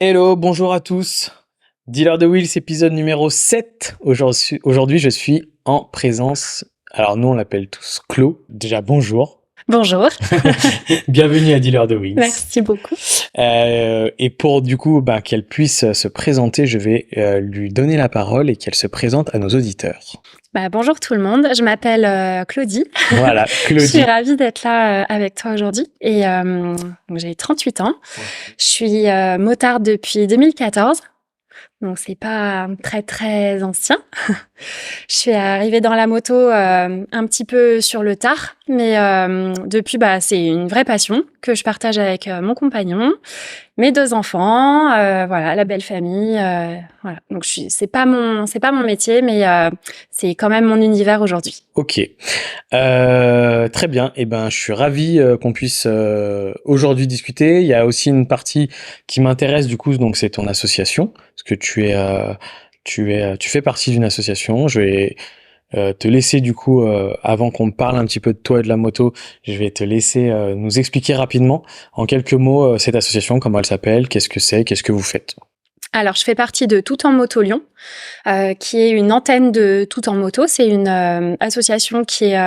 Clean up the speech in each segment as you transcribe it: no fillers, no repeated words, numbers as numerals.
Hello, bonjour à tous. Dealer de Wheels, épisode numéro 7. Aujourd'hui, je suis en présence. Alors, nous, on l'appelle tous Clo. Déjà, bonjour. Bonjour, Bienvenue à Dealer de Wheels. merci beaucoup. Et pour, du coup, qu'elle puisse se présenter, je vais lui donner la parole et qu'elle se présente à nos auditeurs. Bonjour tout le monde, je m'appelle Claudie. Voilà, Je suis Claudie. ravie d'être là avec toi aujourd'hui. Et donc j'ai 38 ans. Je suis motarde depuis 2014. Donc c'est pas très très ancien. Je suis arrivée dans la moto un petit peu sur le tard, mais depuis c'est une vraie passion que je partage avec mon compagnon, mes 2 enfants, voilà, la belle famille, voilà. Donc c'est pas mon métier, mais c'est quand même mon univers aujourd'hui. Ok. Très bien. Je suis ravi qu'on puisse aujourd'hui discuter. Il y a aussi une partie qui m'intéresse du coup, donc c'est ton association, parce que tu fais partie d'une association. Je vais te laisser du coup, avant qu'on parle un petit peu de toi et de la moto, je vais te laisser nous expliquer rapidement, en quelques mots, cette association, comment elle s'appelle, qu'est-ce que c'est, qu'est-ce que vous faites. Alors, je fais partie de Tout en Moto Lyon, qui est une antenne de Tout en Moto. C'est une association qui est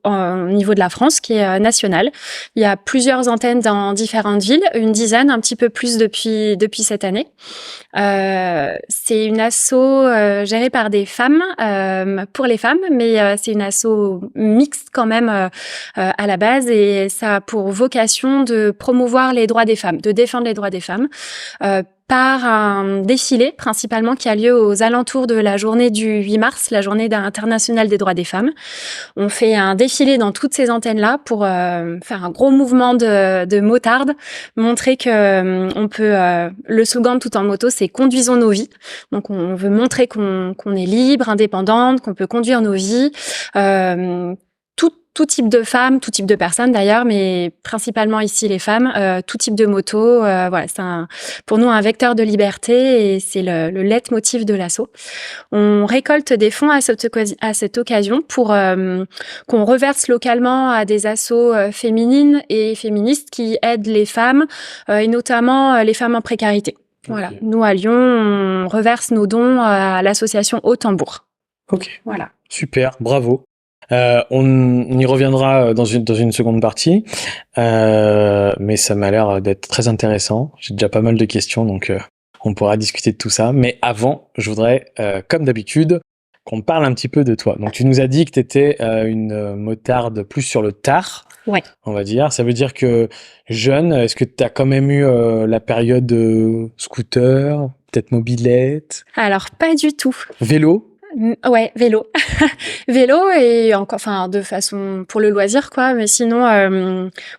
au niveau de la France, qui est nationale. Il y a plusieurs antennes dans différentes villes, une dizaine, un petit peu plus depuis cette année. C'est une asso gérée par des femmes, pour les femmes, mais c'est une asso mixte quand même à la base, et ça a pour vocation de promouvoir les droits des femmes, de défendre les droits des femmes. Par un défilé principalement qui a lieu aux alentours de la journée du 8 mars, la journée internationale des droits des femmes. On fait un défilé dans toutes ces antennes-là pour faire un gros mouvement de motarde, montrer que on peut. Le slogan de Tout en Moto, c'est conduisons nos vies. Donc on veut montrer qu'on est libre, indépendante, qu'on peut conduire nos vies. Tout type de femmes, tout type de personnes d'ailleurs, mais principalement ici les femmes, tout type de moto. Voilà, c'est pour nous un vecteur de liberté, et c'est le leitmotiv de l'asso. On récolte des fonds à cette occasion pour qu'on reverse localement à des assos féminines et féministes qui aident les femmes, et notamment les femmes en précarité. Voilà. Okay. Nous à Lyon, on reverse nos dons à l'association Haut Tambour. Ok. Voilà. Super, bravo. On y reviendra dans une seconde partie, mais ça m'a l'air d'être très intéressant. J'ai déjà pas mal de questions, donc on pourra discuter de tout ça. Mais avant, je voudrais, comme d'habitude, qu'on parle un petit peu de toi. Donc tu nous as dit que tu étais une motarde plus sur le tard, Ouais. on va dire. Ça veut dire que jeune, est-ce que tu as quand même eu la période scooter, peut-être mobilette, Alors pas du tout. vélo? Ouais, vélo. Vélo, et encore, enfin, de façon pour le loisir, quoi. Mais sinon,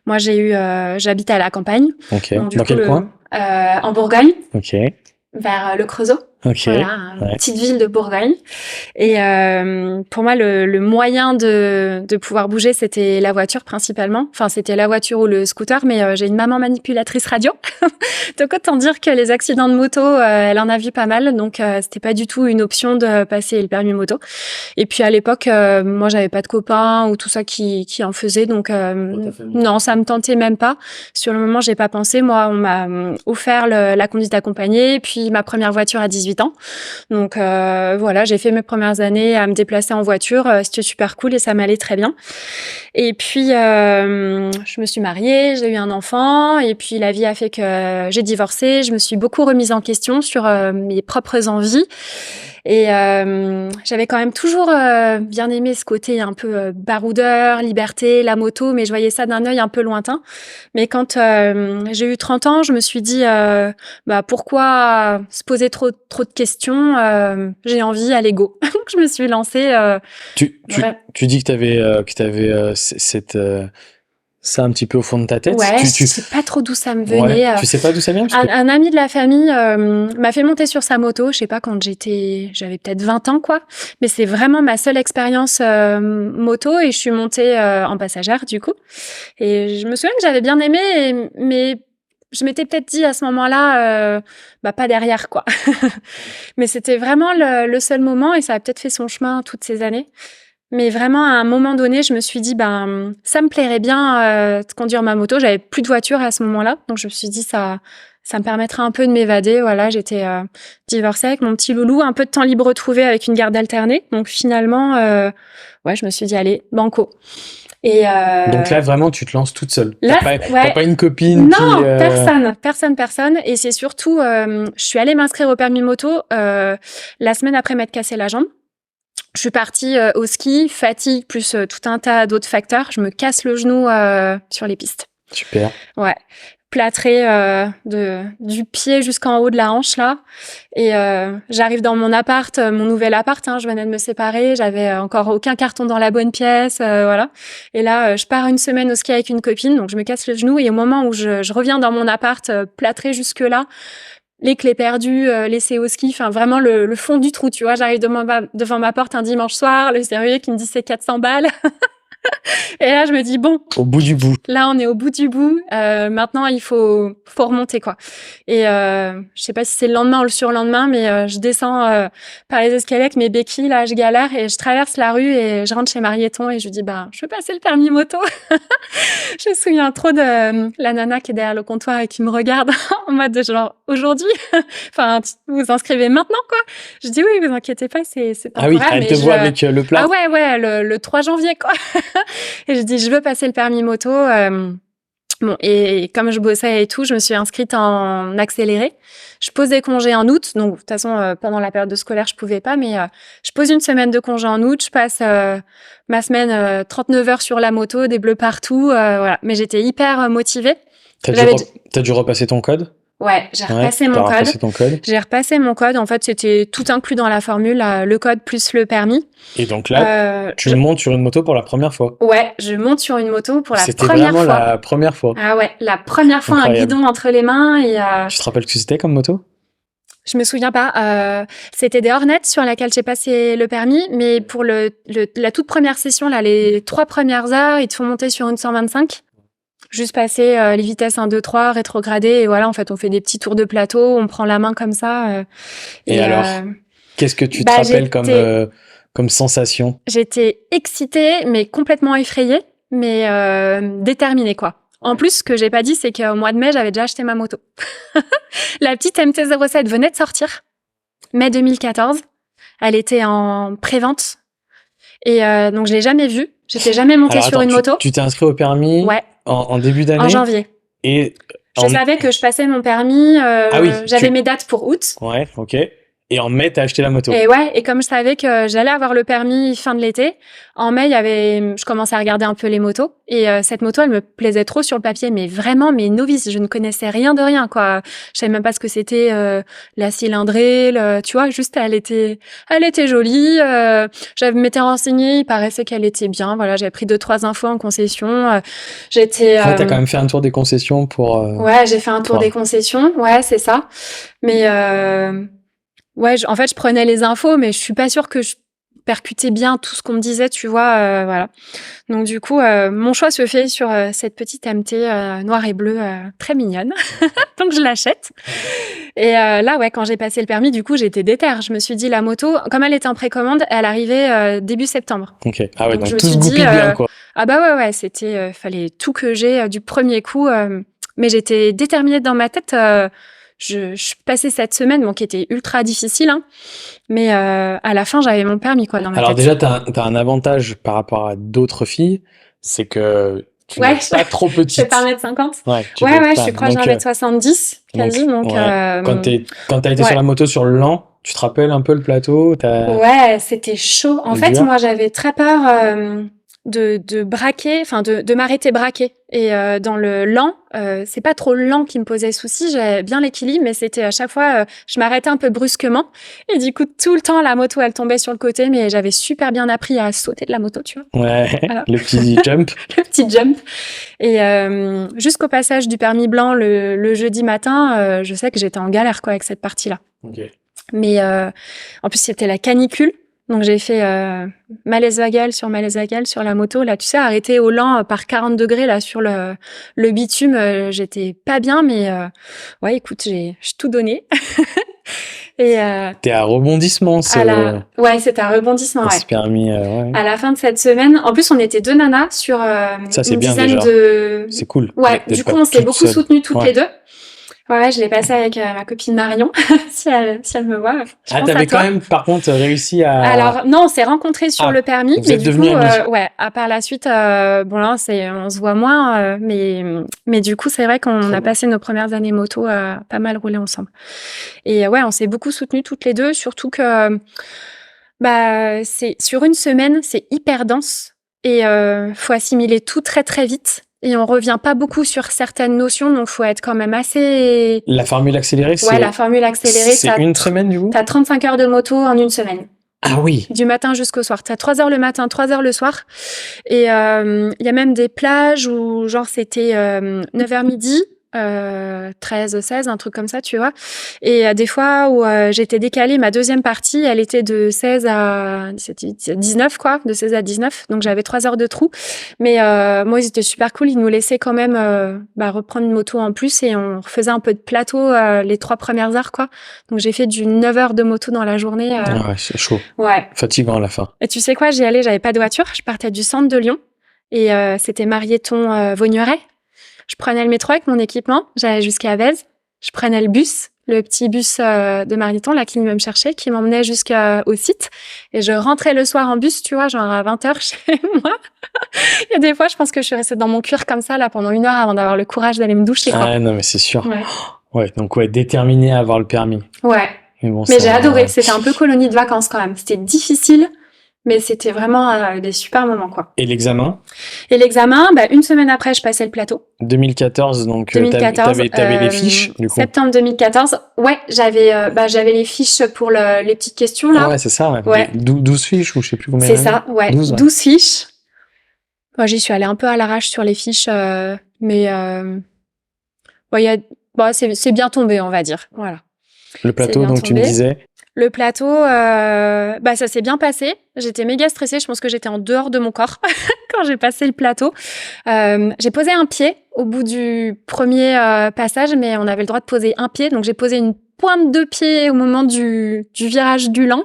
moi, j'habite à la campagne. Ok. Donc, Dans quel coin? En Bourgogne, Ok. vers le Creusot. Ok. Voilà, une petite ville de Bourgogne. Et pour moi, le moyen de pouvoir bouger, c'était la voiture principalement. Enfin, c'était la voiture ou le scooter, mais j'ai une maman manipulatrice radio. Donc autant dire que les accidents de moto, elle en a vu pas mal. Donc c'était pas du tout une option de passer le permis moto. Et puis à l'époque, moi, j'avais pas de copains ou tout ça qui en faisait. Donc non, ça me tentait même pas. Sur le moment, j'ai pas pensé. Moi, on m'a offert la conduite accompagnée, puis ma première voiture à 18 ans. Donc voilà, j'ai fait mes premières années à me déplacer en voiture. C'était super cool et ça m'allait très bien. Et puis je me suis mariée, j'ai eu un enfant, et puis la vie a fait que j'ai divorcé. Je me suis beaucoup remise en question sur mes propres envies. Et j'avais quand même toujours bien aimé ce côté un peu baroudeur, liberté, la moto, mais je voyais ça d'un œil un peu lointain. Mais quand j'ai eu 30 ans, je me suis dit pourquoi se poser trop de questions, j'ai envie, allez go. Donc je me suis lancée. Tu dis que t'avais cette ça un petit peu au fond de ta tête. Ouais, je sais pas trop d'où ça me venait. Ouais. Tu sais pas d'où ça vient? Un ami de la famille m'a fait monter sur sa moto, je sais pas, quand j'avais peut-être 20 ans, quoi. Mais c'est vraiment ma seule expérience moto, et je suis montée en passagère, du coup. Et je me souviens que j'avais bien aimé, mais je m'étais peut-être dit à ce moment-là, pas derrière, quoi. Mais c'était vraiment le seul moment, et ça a peut-être fait son chemin toutes ces années. Mais vraiment, à un moment donné, je me suis dit, ça me plairait bien de conduire ma moto. J'avais plus de voiture à ce moment-là, donc je me suis dit, ça Ça me permettra un peu de m'évader. Voilà, j'étais divorcée avec mon petit loulou, un peu de temps libre retrouvé avec une garde alternée. Donc finalement, ouais, je me suis dit allez, banco. Et Donc là, vraiment, tu te lances toute seule. Là, t'as pas une copine non, personne. Et c'est surtout, je suis allée m'inscrire au permis moto la semaine après m'être cassé la jambe. Je suis partie au ski, fatigue plus tout un tas d'autres facteurs. Je me casse le genou sur les pistes. Super. Ouais, plâtré du pied jusqu'en haut de la hanche là. Et j'arrive dans mon appart, mon nouvel appart. Je venais de me séparer, j'avais encore aucun carton dans la bonne pièce, voilà. Et là, je pars une semaine au ski avec une copine, donc je me casse le genou. Et au moment où je reviens dans mon appart, plâtré jusque là, les clés perdues, laissées au ski, enfin vraiment le fond du trou, tu vois. J'arrive devant ma porte un dimanche soir, le serrurier qui me dit c'est 400 balles. Et là, je me dis bon. Au bout du bout. Là, on est au bout du bout. Maintenant, il faut remonter, quoi. Et je sais pas si c'est le lendemain ou le surlendemain, mais je descends par les escaliers avec mes béquilles. Là, je galère et je traverse la rue et je rentre chez Marieton et je lui dis je veux passer le permis moto. Je me souviens trop de la nana qui est derrière le comptoir et qui me regarde en mode genre aujourd'hui. Enfin, vous inscrivez maintenant, quoi. Je dis oui, vous inquiétez pas, c'est temporaire. Ah oui, elle te voit avec le plat. Ah ouais, le 3 janvier, quoi. Et je dis je veux passer le permis moto. Bon, et comme je bossais et tout, je me suis inscrite en accéléré. Je pose des congés en août, donc de toute façon pendant la période de scolaire je pouvais pas, mais je pose une semaine de congé en août. Je passe ma semaine 39 heures sur la moto, des bleus partout, voilà. Mais j'étais hyper motivée. T'as dû repasser ton code? Ouais, j'ai repassé mon code. J'ai repassé mon code. En fait, c'était tout inclus dans la formule, le code plus le permis. Et donc là, tu montes sur une moto pour la première fois. Ouais, je monte sur une moto pour la première fois. C'était vraiment la première fois. Ah ouais, la première fois. Incroyable. Un guidon entre les mains et. Tu te rappelles que c'était comme moto? Je me souviens pas. C'était des Hornets sur laquelle j'ai passé le permis, mais pour la toute première session, là, les 3 premières heures, ils te font monter sur une 125. Juste passer les vitesses 1, 2, 3, rétrograder, et voilà, en fait, on fait des petits tours de plateau, on prend la main comme ça. Et alors, qu'est-ce que tu te rappelles comme sensation? J'étais excitée, mais complètement effrayée, mais déterminée, quoi. En plus, ce que j'ai pas dit, c'est qu'au mois de mai, j'avais déjà acheté ma moto. La petite MT-07 venait de sortir, mai 2014. Elle était en pré-vente. Et donc, je l'ai jamais vue. J'étais jamais montée sur une moto. Tu t'es inscrit au permis en début d'année? En janvier. Et je savais que je passais mon permis. J'avais mes dates pour août. Ouais, ok. Et en mai, t'as acheté la moto. Et ouais, et comme je savais que j'allais avoir le permis fin de l'été, en mai, je commençais à regarder un peu les motos. Et cette moto, elle me plaisait trop sur le papier, mais vraiment, mes novices, je ne connaissais rien de rien, quoi. Je savais même pas ce que c'était la cylindrée, tu vois, juste elle était jolie. Je m'étais renseignée, il paraissait qu'elle était bien. Voilà, j'avais pris 2-3 infos en concession. T'as quand même fait un tour des concessions pour. Ouais, j'ai fait un tour des concessions. Ouais, c'est ça. Mais ouais, en fait, je prenais les infos, mais je suis pas sûre que je percutais bien tout ce qu'on me disait, tu vois, voilà. Donc du coup, mon choix se fait sur cette petite MT noire et bleue très mignonne. Donc je l'achète. Et là, ouais, quand j'ai passé le permis, du coup, j'étais déterre. Je me suis dit, la moto, comme elle était en précommande, elle arrivait début septembre. Ok. Ah ouais, donc tout se goupille bien, quoi. Ah bah ouais, c'était, fallait tout que j'ai du premier coup. Mais j'étais déterminée dans ma tête. Je passais cette semaine, bon, qui était ultra difficile, hein, mais à la fin, j'avais mon permis, quoi, dans ma tête. Alors déjà, t'as un avantage par rapport à d'autres filles, c'est que tu n'es pas trop petite. Je fais pas 1m50. Ouais, je suis proche d'un 1m70, quasi, donc... Quand t'as été sur la moto sur le Lan, tu te rappelles un peu le plateau? Ouais, c'était chaud. En fait, moi, j'avais très peur... de braquer, enfin de m'arrêter braquer. Et dans le lent, c'est pas trop le lent qui me posait souci, j'avais bien l'équilibre, mais c'était à chaque fois, je m'arrêtais un peu brusquement. Et du coup, tout le temps, la moto, elle tombait sur le côté, mais j'avais super bien appris à sauter de la moto, tu vois. Ouais, voilà. Le petit jump. Le petit jump. Et jusqu'au passage du permis blanc le jeudi matin, je sais que j'étais en galère, quoi, avec cette partie-là. Okay. Mais en plus, c'était la canicule. Donc j'ai fait malaise vagal sur la moto. Là, tu sais, arrêté au lent par 40 degrés là sur le bitume, j'étais pas bien, mais ouais, écoute, j'ai tout donné. Et t'es à rebondissement, ouais, c'est un rebondissement. Ouais. Permis, ouais. À la fin de cette semaine, en plus, on était 2 nanas sur ça, c'est une bien dizaine déjà. de. C'est cool. Ouais, du coup, on s'est beaucoup soutenues toutes les deux. Ouais, je l'ai passé avec ma copine Marion, si elle me voit. Je pense à t'avais toi. quand même, par contre, réussi à... Alors non, on s'est rencontrés sur le permis, vous mais êtes du coup, devenus amis. ouais, à part la suite, bon là, on se voit moins, mais du coup, c'est vrai qu'on a passé nos premières années moto à pas mal rouler ensemble. Et ouais, on s'est beaucoup soutenues toutes les deux, surtout que bah c'est sur une semaine, c'est hyper dense et faut assimiler tout très très vite. Et on revient pas beaucoup sur certaines notions, donc faut être quand même assez... La formule accélérée, Ouais, la formule accélérée, c'est une semaine, du coup? T'as 35 heures de moto en une semaine. Ah oui. Du matin jusqu'au soir. T'as 3 heures le matin, 3 heures le soir. Et il y a même des plages où genre c'était 9h midi, 13, 16, un truc comme ça, tu vois. Et des fois où j'étais décalée, ma deuxième partie, elle était de 16 à 19, quoi, de 16 à 19. Donc j'avais 3 heures de trou. Mais moi, ils étaient super cool. Ils nous laissaient quand même reprendre une moto en plus et on refaisait un peu de plateau les 3 premières heures, quoi. Donc j'ai fait du 9 heures de moto dans la journée. Ah ouais, c'est chaud. Ouais. Fatigant à la fin. Et tu sais quoi, j'y allais, j'avais pas de voiture. Je partais du centre de Lyon et c'était Marieton-Vaugneray. Je prenais le métro avec mon équipement, j'allais jusqu'à Vèze. Je prenais le bus, le petit bus de Marieton, là, qui venait me chercher, qui m'emmenait jusqu'au site. Et je rentrais le soir en bus, tu vois, genre à 20h chez moi. Et des fois, je pense que je suis restée dans mon cuir comme ça, là, pendant 1 heure avant d'avoir le courage d'aller me doucher, quoi. Ah non, mais c'est sûr. Ouais. Ouais, donc ouais, déterminé à avoir le permis. Ouais. Mais bon, Mais j'ai adoré. C'était un peu colonie de vacances quand même. C'était difficile, mais c'était vraiment des super moments, quoi. Et l'examen? Et l'examen, une semaine après, je passais le plateau. 2014, donc 2014, t'avais les fiches, du coup. Septembre 2014. Ouais, j'avais les fiches pour les petites questions, là. Ouais, c'est ça, ouais. Ouais. 12 fiches, ou je sais plus combien. C'est ça, ouais. 12, ouais. 12 fiches. Moi, j'y suis allée un peu à l'arrache sur les fiches, mais c'est bien tombé, on va dire. Voilà. Le plateau, donc tu me disais? Le plateau, ça s'est bien passé. J'étais méga stressée. Je pense que j'étais en dehors de mon corps quand j'ai passé le plateau. J'ai posé un pied au bout du premier passage, mais on avait le droit de poser un pied. Donc, j'ai posé une pointe de pied au moment du virage du Lan.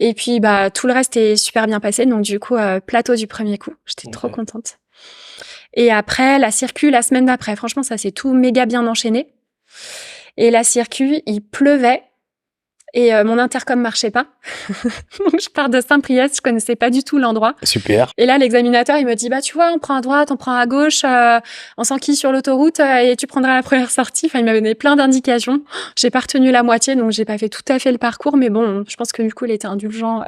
Et puis, tout le reste est super bien passé. Donc, du coup, plateau du premier coup. J'étais trop contente. Et après, la circuit, la semaine d'après. Franchement, ça s'est tout méga bien enchaîné. Et la circuit, il pleuvait. Et mon intercom marchait pas. Donc je pars de Saint-Priest, je connaissais pas du tout l'endroit. Super. Et là l'examinateur il me dit tu vois, on prend à droite, on prend à gauche, on s'enquille sur l'autoroute et tu prendras la première sortie. Enfin il m'avait donné plein d'indications. J'ai pas retenu la moitié, donc j'ai pas fait tout à fait le parcours, mais bon, je pense que du coup il était indulgent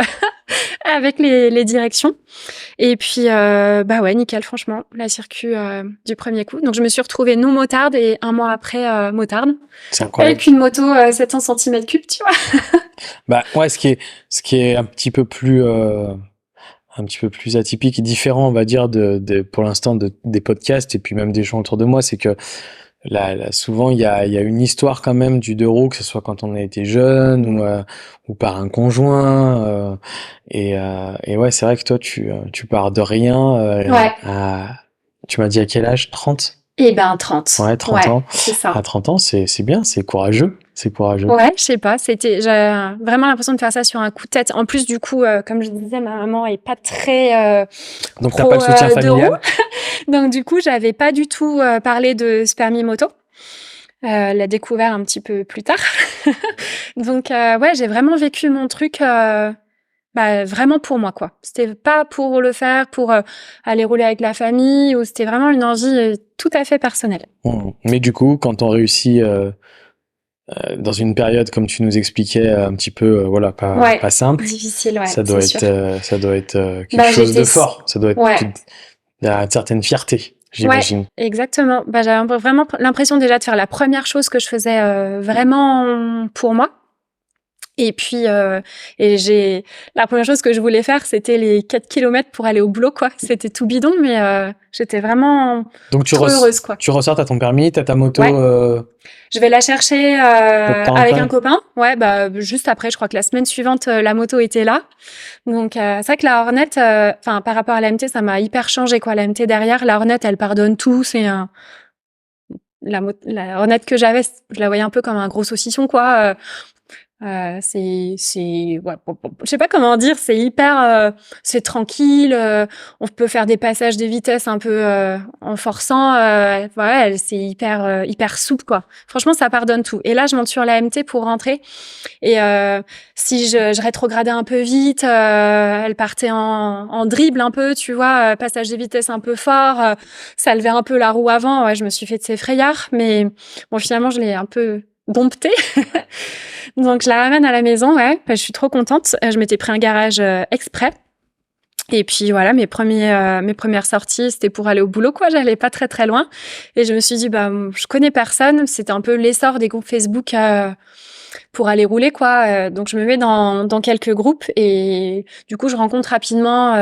avec les directions. Et puis ouais, nickel, franchement, la circuit du premier coup. Donc je me suis retrouvée non motarde et 1 mois après motarde. C'est incroyable. Avec une moto 700 cm3, tu vois. Ouais, ce qui est un petit peu plus atypique et différent, on va dire, pour l'instant des podcasts et puis même des gens autour de moi, c'est que là, souvent il y a une histoire quand même du 2 roues, que ce soit quand on a été jeune ou par un conjoint, et ouais, c'est vrai que toi tu pars de rien. Ouais. Tu m'as dit à quel âge? 30? 30. Ouais, 30 ans. C'est ça. À 30 ans, c'est bien, c'est courageux. C'est courageux. Ouais, je sais pas, j'ai vraiment l'impression de faire ça sur un coup de tête. En plus, du coup, comme je disais, ma maman est pas très donc pro, t'as pas le soutien familial. Donc du coup, j'avais pas du tout parlé de ce permis moto. L'a découvert un petit peu plus tard. Donc ouais, j'ai vraiment vécu mon truc vraiment pour moi, quoi. C'était pas pour le faire pour aller rouler avec la famille, ou c'était vraiment une envie tout à fait personnelle. Mais du coup, quand on réussit dans une période comme tu nous expliquais un petit peu pas simple, difficile, ouais, ça doit être quelque chose de fort, ça doit être une certaine fierté, j'imagine. Ouais, exactement. J'avais vraiment l'impression déjà de faire la première chose que je faisais vraiment pour moi. Et puis la première chose que je voulais faire, c'était les 4 kilomètres pour aller au boulot, quoi. C'était tout bidon, mais j'étais vraiment trop heureuse, quoi. Tu ressors, t'as ton permis, t'as ta moto. Ouais. Je vais la chercher avec un copain. Ouais, juste après, je crois que la semaine suivante, la moto était là. Donc c'est vrai que la Hornet, par rapport à la MT, ça m'a hyper changé, quoi. La MT derrière, la Hornet, elle pardonne tout. C'est la Hornet que j'avais, je la voyais un peu comme un gros saucisson, quoi. Je sais pas comment dire, c'est hyper, c'est tranquille. On peut faire des passages de vitesse un peu en forçant. Ouais, c'est hyper souple quoi. Franchement, ça pardonne tout. Et là, je monte sur la MT pour rentrer. Et si je rétrogradais un peu vite, elle partait en dribble un peu, tu vois, passage de vitesse un peu fort. Ça levait un peu la roue avant. Ouais, je me suis fait de ces frayeurs, mais bon, finalement, je l'ai un peu domptée. Donc je la ramène à la maison, ouais. Je suis trop contente. Je m'étais pris un garage exprès. Et puis voilà, mes premières sorties, c'était pour aller au boulot, quoi. J'allais pas très très loin. Et je me suis dit, bah, je connais personne. C'était un peu l'essor des groupes Facebook pour aller rouler, quoi. Donc je me mets dans quelques groupes et du coup je rencontre rapidement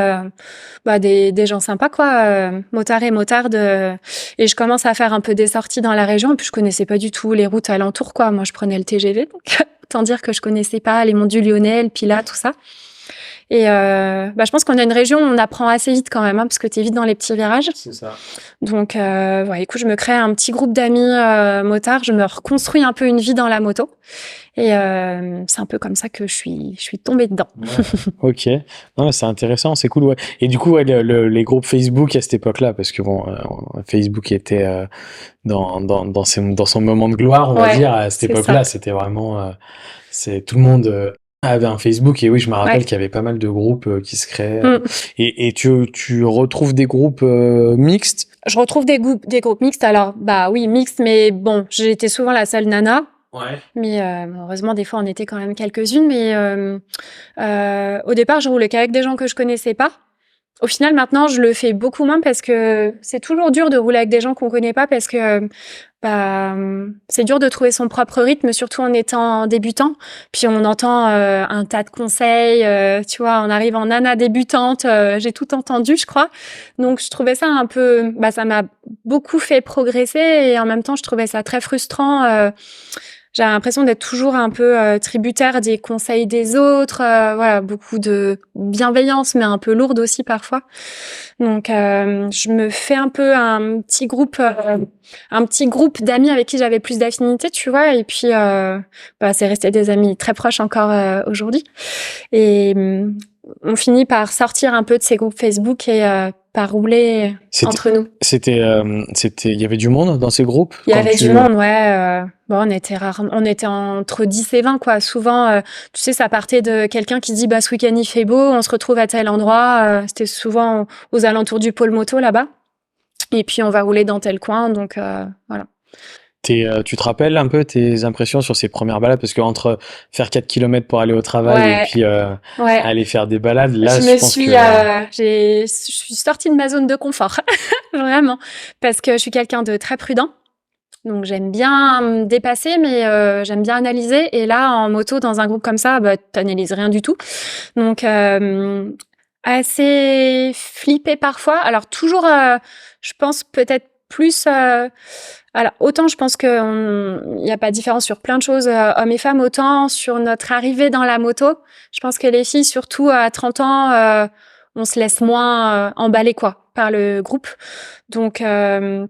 des gens sympas, quoi, motards et motardes. Et je commence à faire un peu des sorties dans la région. Et puis je connaissais pas du tout les routes alentours, quoi. Moi je prenais le TGV, donc autant dire que je connaissais pas les monts du Lyonnais, le Pilat, tout ça. Et je pense qu'on a une région où on apprend assez vite quand même, hein, parce que t'es vite dans les petits virages. C'est ça. Donc, écoute, je me crée un petit groupe d'amis motards. Je me reconstruis un peu une vie dans la moto. Et c'est un peu comme ça que je suis tombée dedans. Ouais. Ok. Non, c'est intéressant, c'est cool, ouais. Et du coup, ouais, les groupes Facebook à cette époque-là, parce que bon, Facebook était dans son moment de gloire, on va Ouais, dire, à cette c'est époque-là, ça. c'était vraiment, c'est tout le monde avait un Facebook. Et oui, je me rappelle Ouais. qu'il y avait pas mal de groupes qui se créaient. Mm. Et tu retrouves des groupes mixtes? Je retrouve des groupes mixtes. Alors, bah oui, mixtes, mais bon, j'étais souvent la seule nana. Ouais. Mais heureusement, des fois, on était quand même quelques-unes. Mais au départ, je roulais qu'avec des gens que je connaissais pas. Au final, maintenant, je le fais beaucoup moins parce que c'est toujours dur de rouler avec des gens qu'on connaît pas parce que c'est dur de trouver son propre rythme, surtout en étant débutant. Puis on entend un tas de conseils, tu vois, on arrive en nana débutante, j'ai tout entendu, je crois. Donc je trouvais ça un peu, ça m'a beaucoup fait progresser et en même temps, je trouvais ça très frustrant. J'ai l'impression d'être toujours un peu tributaire des conseils des autres, voilà, beaucoup de bienveillance, mais un peu lourde aussi parfois. Donc, je me fais un peu un petit groupe d'amis avec qui j'avais plus d'affinité, tu vois. Et puis, c'est resté des amis très proches encore aujourd'hui. Et on finit par sortir un peu de ces groupes Facebook et par rouler C'était, entre nous. il y avait du monde dans ces groupes Il y quand avait tu... du monde, ouais. On était entre 10 et 20, quoi. Souvent, tu sais, ça partait de quelqu'un qui dit, ce week-end il fait beau, on se retrouve à tel endroit. C'était souvent aux alentours du pôle moto là-bas. Et puis on va rouler dans tel coin, donc voilà. Tu te rappelles un peu tes impressions sur ces premières balades? Parce que entre faire 4 kilomètres pour aller au travail et Ouais, puis ouais. aller faire des balades, là, Je je me pense suis, que... je suis sortie de ma zone de confort, vraiment, parce que je suis quelqu'un de très prudent. Donc j'aime bien me dépasser, mais j'aime bien analyser. Et là, en moto, dans un groupe comme ça, t'analyses rien du tout. Donc assez flippée parfois. Alors toujours, je pense peut-être plus. Alors autant je pense que il n'y a pas de différence sur plein de choses, hommes et femmes, autant sur notre arrivée dans la moto. Je pense que les filles, surtout à 30 ans, on se laisse moins emballer quoi par le groupe. Donc,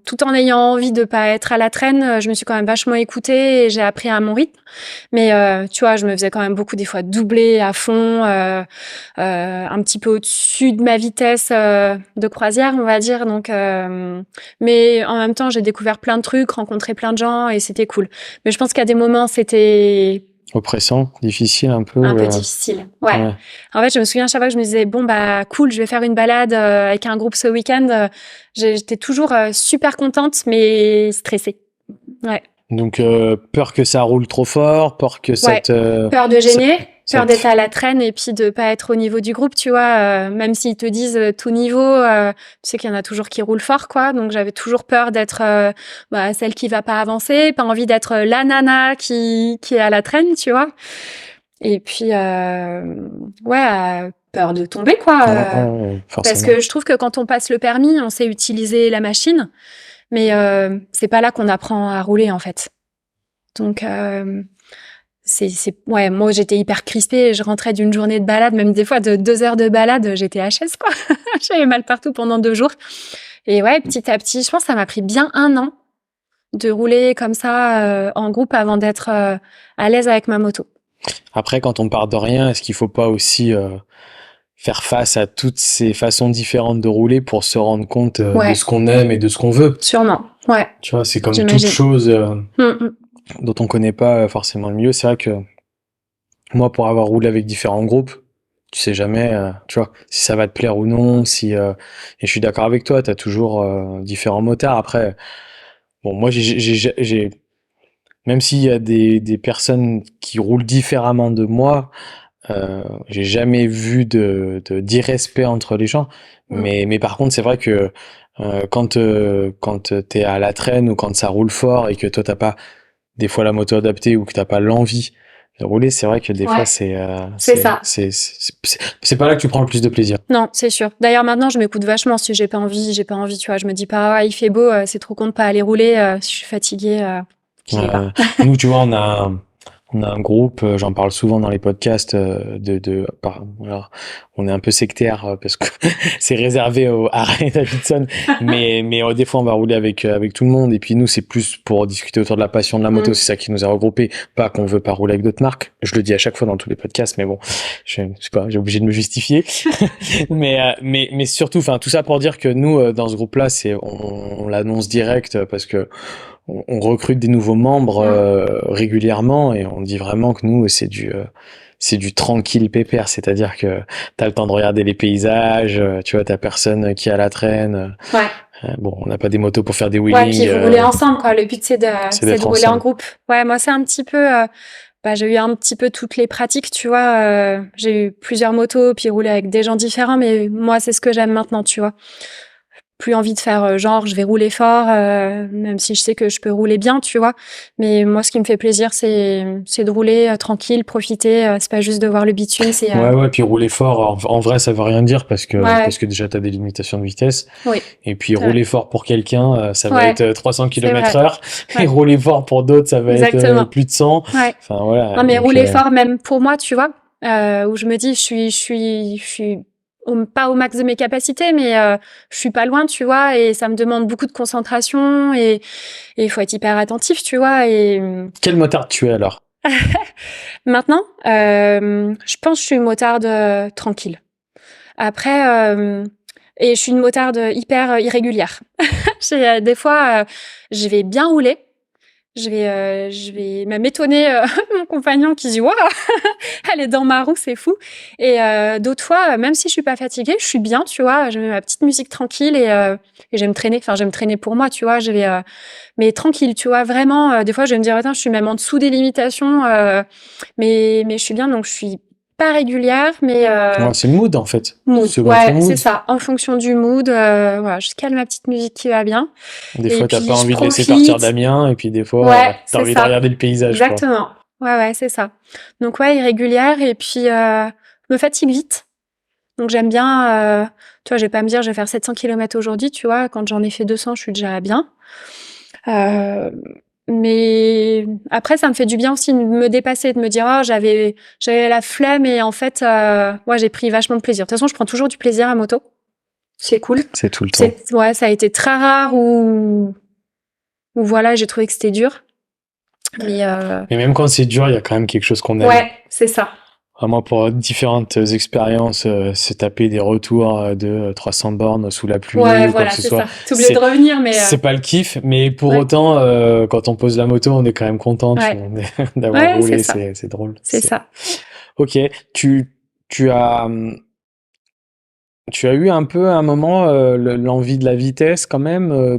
tout en ayant envie de pas être à la traîne, je me suis quand même vachement écoutée et j'ai appris à mon rythme. Mais tu vois, je me faisais quand même beaucoup des fois doubler à fond, un petit peu au-dessus de ma vitesse de croisière, on va dire. Donc, mais en même temps, j'ai découvert plein de trucs, rencontré plein de gens et c'était cool. Mais je pense qu'à des moments, c'était Oppressant, difficile un peu. un peu difficile. Ouais. Ouais. En fait, je me souviens à chaque fois que je me disais bon cool, je vais faire une balade avec un groupe ce week-end. J'étais toujours super contente mais stressée. Ouais. Donc, peur que ça roule trop fort, peur que Ouais. Peur de ça, gêner, ça peur te... d'être à la traîne et puis de pas être au niveau du groupe, tu vois. Même s'ils te disent tout niveau, tu sais qu'il y en a toujours qui roulent fort, quoi. Donc j'avais toujours peur d'être celle qui va pas avancer, pas envie d'être la nana qui est à la traîne, tu vois. Et puis peur de tomber, quoi. Parce forcément. que je trouve que quand on passe le permis, on sait utiliser la machine, mais c'est pas là qu'on apprend à rouler en fait. Donc ouais, moi j'étais hyper crispée, je rentrais d'une journée de balade, même des fois de 2 heures de balade, j'étais HS quoi. J'avais mal partout pendant 2 jours. Et ouais, petit à petit, je pense que ça m'a pris bien 1 an de rouler comme ça en groupe avant d'être à l'aise avec ma moto. Après, quand on part de rien, est-ce qu'il faut pas aussi faire face à toutes ces façons différentes de rouler pour se rendre compte de ce qu'on aime et de ce qu'on veut? Sûrement, ouais. Tu vois, c'est comme toute J'imagine. chose dont on connaît pas forcément le milieu. C'est vrai que moi, pour avoir roulé avec différents groupes, tu sais jamais, tu vois, si ça va te plaire ou non, si et je suis d'accord avec toi, t'as toujours différents motards. Après, bon, moi, même s'il y a des personnes qui roulent différemment de moi, j'ai jamais vu d'irrespect entre les gens. Mais par contre, c'est vrai que quand t'es à la traîne ou quand ça roule fort et que toi t'as pas des fois la moto adaptée ou que t'as pas l'envie de rouler, c'est vrai que des fois Ouais, c'est ça. c'est pas là que tu prends le plus de plaisir. Non, c'est sûr. D'ailleurs, maintenant, je m'écoute vachement. Si j'ai pas envie, tu vois. Je me dis pas, ah, il fait beau, c'est trop con de pas aller rouler. Si je suis fatiguée, j'y vais pas. Nous, tu vois, on a un groupe, j'en parle souvent dans les podcasts alors, on est un peu sectaire parce que c'est réservé à Harley Davidson, mais des fois on va rouler avec tout le monde et puis nous c'est plus pour discuter autour de la passion de la moto, c'est ça qui nous a regroupés, pas qu'on veut pas rouler avec d'autres marques. Je le dis à chaque fois dans tous les podcasts, mais bon, je sais pas, j'ai obligé de me justifier. mais surtout, enfin tout ça pour dire que nous dans ce groupe-là, on l'annonce direct parce que on recrute des nouveaux membres régulièrement et on dit vraiment que nous c'est du tranquille pépère, c'est-à-dire que t'as le temps de regarder les paysages, tu vois, t'as personne qui est à la traîne. Ouais. Bon, on n'a pas des motos pour faire des Ouais, wheelings. puis vous roulez ensemble, quoi. Le but, c'est de rouler en ensemble. groupe. Ouais, moi, c'est un petit peu, j'ai eu un petit peu toutes les pratiques, tu vois. J'ai eu plusieurs motos, puis rouler avec des gens différents, mais moi, c'est ce que j'aime maintenant, tu vois. Plus envie de faire genre je vais rouler fort, même si je sais que je peux rouler bien, tu vois. Mais moi, ce qui me fait plaisir, c'est de rouler tranquille, profiter. C'est pas juste de voir le bitume, c'est Ouais, puis rouler fort, en vrai, ça veut rien dire parce ouais. que déjà t'as des limitations de vitesse. Oui. Et puis C'est rouler vrai. fort pour quelqu'un, ça va Ouais. être 300 C'est vrai. km/h. Et Ouais. rouler fort pour d'autres, ça va être Exactement. plus de 100. Ouais. Enfin voilà. Non, mais Donc, rouler fort, même pour moi, tu vois, où je me dis, je suis pas au max de mes capacités, mais je suis pas loin, tu vois, et ça me demande beaucoup de concentration et il faut être hyper attentif, tu vois. Et quel motard tu es alors? maintenant, je pense que je suis une motarde tranquille. Après, et je suis une motarde hyper irrégulière. J'ai des fois, je vais bien rouler. Je vais même étonner mon compagnon qui dit waouh, elle est dans ma roue, c'est fou. Et d'autres fois, même si je suis pas fatiguée, je suis bien, tu vois. Je mets ma petite musique tranquille et j'aime traîner. Enfin, j'aime traîner pour moi, tu vois. Je vais mais tranquille, tu vois. Vraiment, des fois, je vais me dire attends, je suis même en dessous des limitations, mais je suis bien, donc je suis pas régulière, mais Ouais, c'est le mood en fait. mood. Selon ton Ouais, mood. c'est ça. En fonction du mood, voilà, je cale ma petite musique qui va bien. Des Et fois, t'as puis pas je envie de laisser partir profite. Damien, et puis des fois, Ouais, t'as c'est envie de ça. regarder le paysage, quoi. Exactement. Ouais, c'est ça. Donc ouais, irrégulière et puis je me fatigue vite. Donc j'aime bien tu vois, je vais pas me dire je vais faire 700 km aujourd'hui, tu vois, quand j'en ai fait 200, je suis déjà bien. Euh, mais après ça me fait du bien aussi de me dépasser, de me dire oh, j'avais la flemme et en fait ouais, j'ai pris vachement de plaisir. De toute façon, je prends toujours du plaisir à moto. C'est cool. C'est tout le temps. Ouais, ça a été très rare où voilà, j'ai trouvé que c'était dur. Mais même quand c'est dur, il y a quand même quelque chose qu'on aime. ouais, c'est ça. Moi, pour différentes expériences, se taper des retours de 300 bornes sous la pluie Ouais, ou quoi voilà, que ce c'est soit. ça. T'es obligé de revenir, mais C'est pas le kiff, mais pour ouais. autant, quand on pose la moto, on est quand même content Ouais. d'avoir Ouais, roulé, c'est ça. c'est drôle. C'est ça. Ok, tu as, tu as eu un peu à un moment l'envie de la vitesse quand même,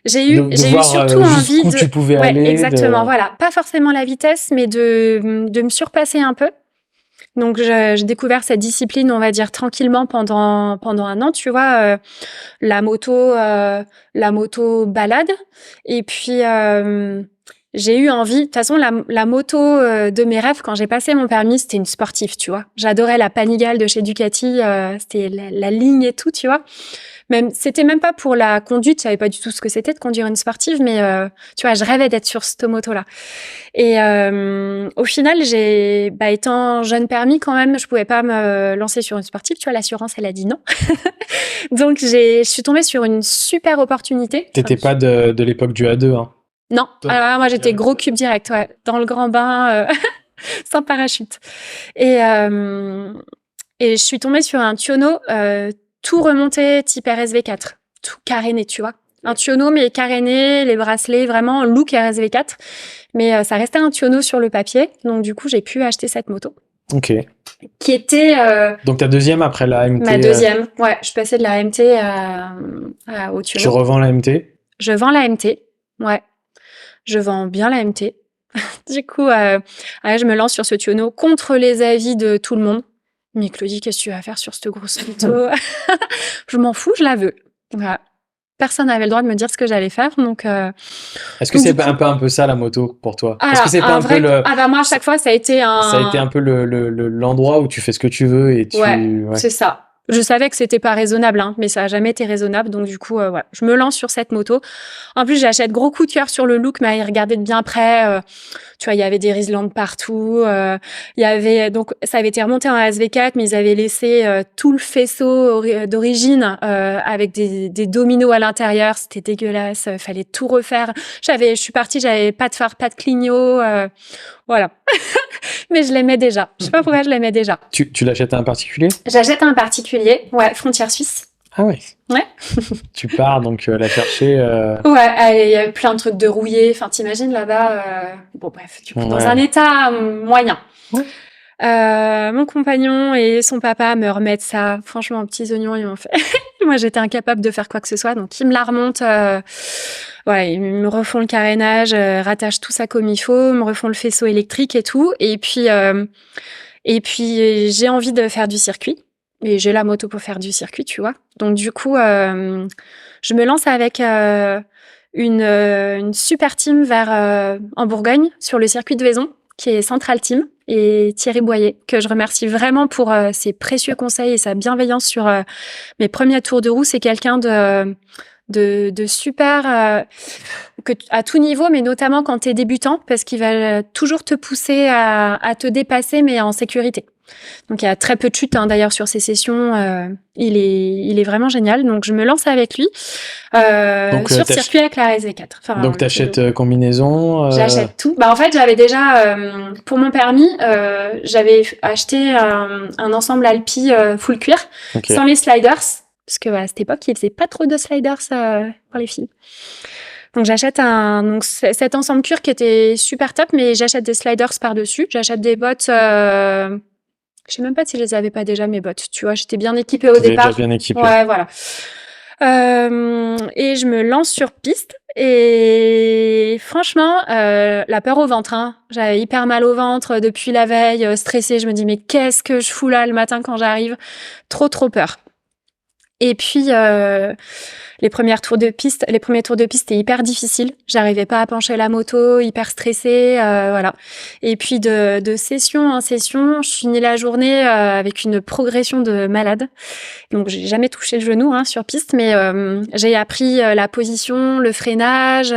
J'ai eu voir surtout envie jusqu'où de, tu pouvais ouais, aller. exactement, voilà. Pas forcément la vitesse, mais de me surpasser un peu. Donc, j'ai découvert cette discipline, on va dire, tranquillement pendant un an, tu vois, la moto balade. Et puis, j'ai eu envie, de toute façon, la moto de mes rêves, quand j'ai passé mon permis, c'était une sportive, tu vois. J'adorais la Panigale de chez Ducati, c'était la ligne et tout, tu vois. C'était même pas pour la conduite, je savais pas du tout ce que c'était de conduire une sportive, mais tu vois, je rêvais d'être sur cette moto-là. Et au final, étant jeune permis quand même, je pouvais pas me lancer sur une sportive, tu vois, l'assurance, elle a dit non. Donc je suis tombée sur une super opportunité. T'étais pas de l'époque du A2, hein? Non, alors moi j'étais gros cube direct, ouais, dans le grand bain. sans parachute. Et, euh, et je suis tombée sur un tionneau tout remonté type RSV4, tout caréné, tu vois. Un tionneau, mais caréné, les bracelets, vraiment look RSV4. Mais ça restait un tionneau sur le papier. Donc, du coup, j'ai pu acheter cette moto. Ok. Qui était Donc ta deuxième après la AMT. ma deuxième. Ouais, je passais de la AMT au tionneau. Tu revends la AMT? Je vends la MT. Ouais. Je vends bien la MT. Du coup, je me lance sur ce tionneau contre les avis de tout le monde. Mais Claudie, qu'est-ce que tu vas faire sur cette grosse moto? Je m'en fous, je la veux. Voilà. Personne n'avait le droit de me dire ce que j'allais faire, donc. Est-ce que c'est un peu ça la moto pour toi? Alors, Est-ce que c'est pas un peu le. Ah bah moi à chaque fois ça a été un peu l'endroit où tu fais ce que tu veux et tu. Ouais. C'est ça. Je savais que c'était pas raisonnable, hein, mais ça a jamais été raisonnable, donc du coup, voilà. Je me lance sur cette moto. En plus, j'achète gros coup de cœur sur le look, mais à y regarder de bien près, tu vois, il y avait des Riesland partout. Il y avait donc ça avait été remonté en SV4, mais ils avaient laissé tout le faisceau d'origine avec des dominos à l'intérieur. C'était dégueulasse. Fallait tout refaire. Je suis partie, j'avais pas de phare, pas de clignot. Voilà. Mais je l'aimais déjà. Je sais pas pourquoi je l'aimais déjà. Tu l'achètes à un particulier? J'achète à un particulier. Ouais, frontière suisse. Ah ouais. Ouais. Tu pars donc la chercher. Ouais, il y a plein de trucs de rouillés. Enfin, t'imagines là-bas. Bon, bref, du coup, dans un état moyen. Ouais. Mon compagnon et son papa me remettent ça. Franchement, petits oignons, ils m'ont fait. Moi, j'étais incapable de faire quoi que ce soit. Donc, ils me la remontent. Voilà, ils me refont le carénage, rattachent tout ça comme il faut, me refont le faisceau électrique et tout. Et puis j'ai envie de faire du circuit. Et j'ai la moto pour faire du circuit, tu vois. Donc, du coup, je me lance avec une super team en Bourgogne, sur le circuit de Vaison, qui est Central Team, et Thierry Boyer, que je remercie vraiment pour ses précieux conseils et sa bienveillance sur mes premiers tours de roue. C'est quelqu'un de super à tout niveau, mais notamment quand t'es débutant, parce qu'il va toujours te pousser à te dépasser, mais en sécurité. Donc il y a très peu de chutes d'ailleurs sur ces sessions. Il est vraiment génial. Donc je me lance avec lui sur circuit avec la RSV4. Enfin, donc t'achètes combinaison. J'achète tout. Bah en fait j'avais déjà pour mon permis j'avais acheté un ensemble Alpi full cuir sans les sliders parce que à cette époque ils faisaient pas trop de sliders pour les filles. Donc j'achète cet ensemble cuir qui était super top, mais j'achète des sliders par dessus. J'achète des bottes. Je sais même pas si je les avais pas déjà, mes bottes. Tu vois, j'étais bien équipée au départ. Déjà bien équipée. Ouais, voilà. Et je me lance sur piste. Et franchement, la peur au ventre. Hein. J'avais hyper mal au ventre depuis la veille, stressée. Je me dis, mais qu'est-ce que je fous là le matin quand j'arrive? Trop peur. Et puis, les premiers tours de piste étaient hyper difficiles. J'arrivais pas à pencher la moto, hyper stressée, voilà. Et puis de session en session, je finis la journée avec une progression de malade. Donc j'ai jamais touché le genou sur piste, mais j'ai appris la position, le freinage,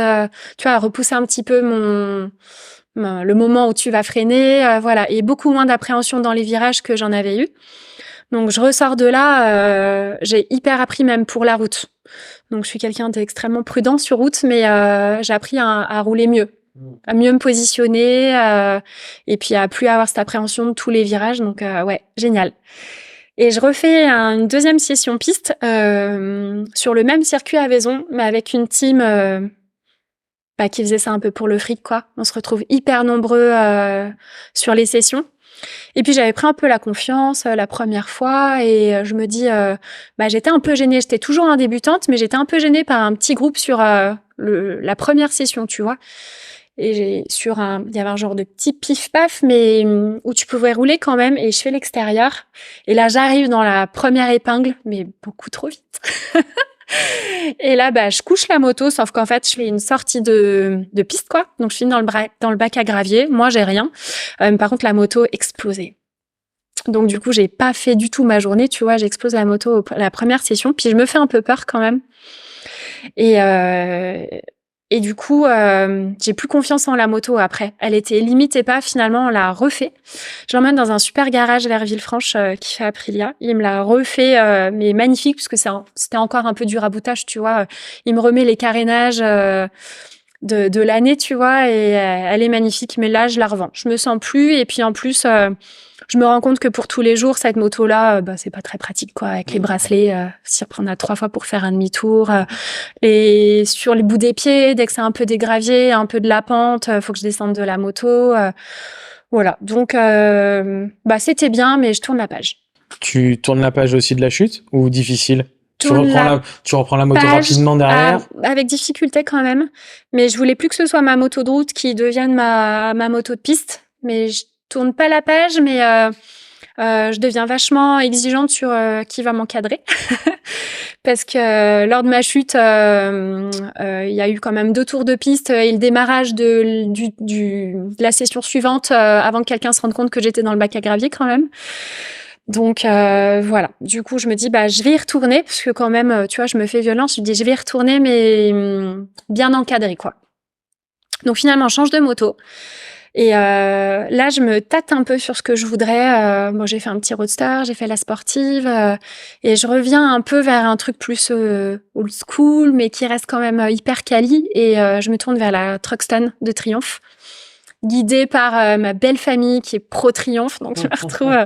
tu vois, à repousser un petit peu le moment où tu vas freiner, voilà. Et beaucoup moins d'appréhension dans les virages que j'en avais eu. Donc je ressors de là, j'ai hyper appris même pour la route. Donc je suis quelqu'un d'extrêmement prudent sur route, mais j'ai appris à rouler mieux, à mieux me positionner, et puis à plus avoir cette appréhension de tous les virages. Donc ouais, génial. Et je refais une deuxième session piste sur le même circuit à Vaison, mais avec une team qui faisait ça un peu pour le fric, quoi. On se retrouve hyper nombreux sur les sessions. Et puis j'avais pris un peu la confiance la première fois et je me dis j'étais un peu gênée, j'étais toujours débutante mais j'étais un peu gênée par un petit groupe sur la première session, tu vois. Et il y avait un genre de petit pif-paf mais où tu pouvais rouler quand même et je fais l'extérieur et là j'arrive dans la première épingle mais beaucoup trop vite. Et là, je couche la moto, sauf qu'en fait, je fais une sortie de piste, quoi. Donc, je finis dans le bac à gravier. Moi, j'ai rien. Par contre, la moto explosait. Donc, du coup, j'ai pas fait du tout ma journée, tu vois. J'explose la moto la première session. Puis, je me fais un peu peur quand même. Et du coup, j'ai plus confiance en la moto après. Elle était limite et pas, finalement, on l'a refait. Je l'emmène dans un super garage vers Villefranche qui fait Aprilia. Il me l'a refait, mais magnifique, puisque c'était encore un peu du raboutage, tu vois. Il me remet les carénages de l'année, tu vois, et elle est magnifique. Mais là, je la revends. Je me sens plus. Et puis en plus, je me rends compte que pour tous les jours, cette moto-là, c'est pas très pratique, quoi, avec les bracelets. S'y reprendre à 3 fois pour faire un demi-tour. Et sur les bouts des pieds, dès que c'est un peu des graviers, un peu de la pente, faut que je descende de la moto. Voilà. Donc, c'était bien, mais je tourne la page. Tu tournes la page aussi de la chute ou difficile? Tourne la Tu reprends la moto page rapidement derrière? avec difficulté quand même. Mais je voulais plus que ce soit ma moto de route qui devienne ma moto de piste. Mais je tourne pas la page, mais je deviens vachement exigeante sur qui va m'encadrer. Parce que lors de ma chute, il y a eu quand même 2 tours de piste et le démarrage de la session suivante avant que quelqu'un se rende compte que j'étais dans le bac à gravier quand même. Donc voilà. Du coup, je me dis je vais y retourner parce que quand même, tu vois, je me fais violence. Je me dis je vais y retourner, mais bien encadré, quoi. Donc finalement, je change de moto. Et là, je me tâte un peu sur ce que je voudrais. J'ai fait un petit roadster, j'ai fait la sportive, et je reviens un peu vers un truc plus old school, mais qui reste quand même hyper quali. Et je me tourne vers la Truxton de Triumph, guidée par ma belle famille qui est pro Triumph. Donc je me retrouve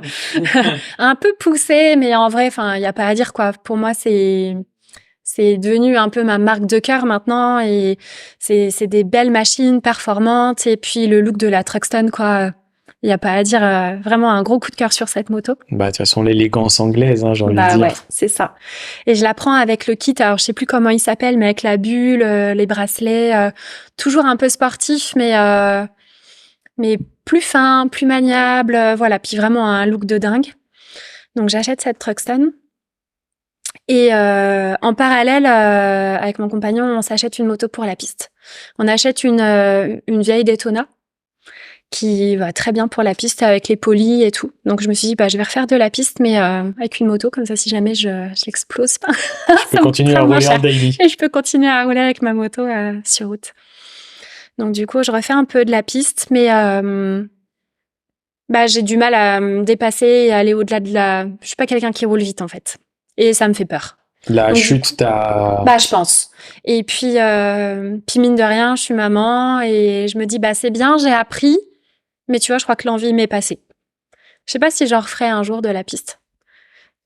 un peu poussée, mais en vrai, il y a pas à dire, quoi. Pour moi, c'est devenu un peu ma marque de cœur maintenant, et c'est des belles machines performantes, et puis le look de la Truxton, quoi. Il y a pas à dire, vraiment un gros coup de cœur sur cette moto. De toute façon, l'élégance anglaise, j'ai envie de dire. Ouais, c'est ça. Et je la prends avec le kit, alors je sais plus comment il s'appelle, mais avec la bulle, les bracelets, toujours un peu sportif, mais plus fin, plus maniable, voilà. Puis vraiment un look de dingue. Donc j'achète cette Truxton. Et en parallèle, avec mon compagnon, on s'achète une moto pour la piste. On achète une vieille Daytona qui va très bien pour la piste avec les polis et tout. Donc je me suis dit, je vais refaire de la piste, mais avec une moto, comme ça, si jamais je l'explose pas, je peux continuer à rouler en daily. Et je peux continuer à rouler avec ma moto sur route. Donc du coup, je refais un peu de la piste, mais j'ai du mal à me dépasser et aller au-delà de la... Je suis pas quelqu'un qui roule vite, en fait. Et ça me fait peur. La chute, t'as... je pense. Et puis mine de rien, je suis maman et je me dis, c'est bien, j'ai appris. Mais tu vois, je crois que l'envie m'est passée. Je sais pas si j'en referai un jour de la piste.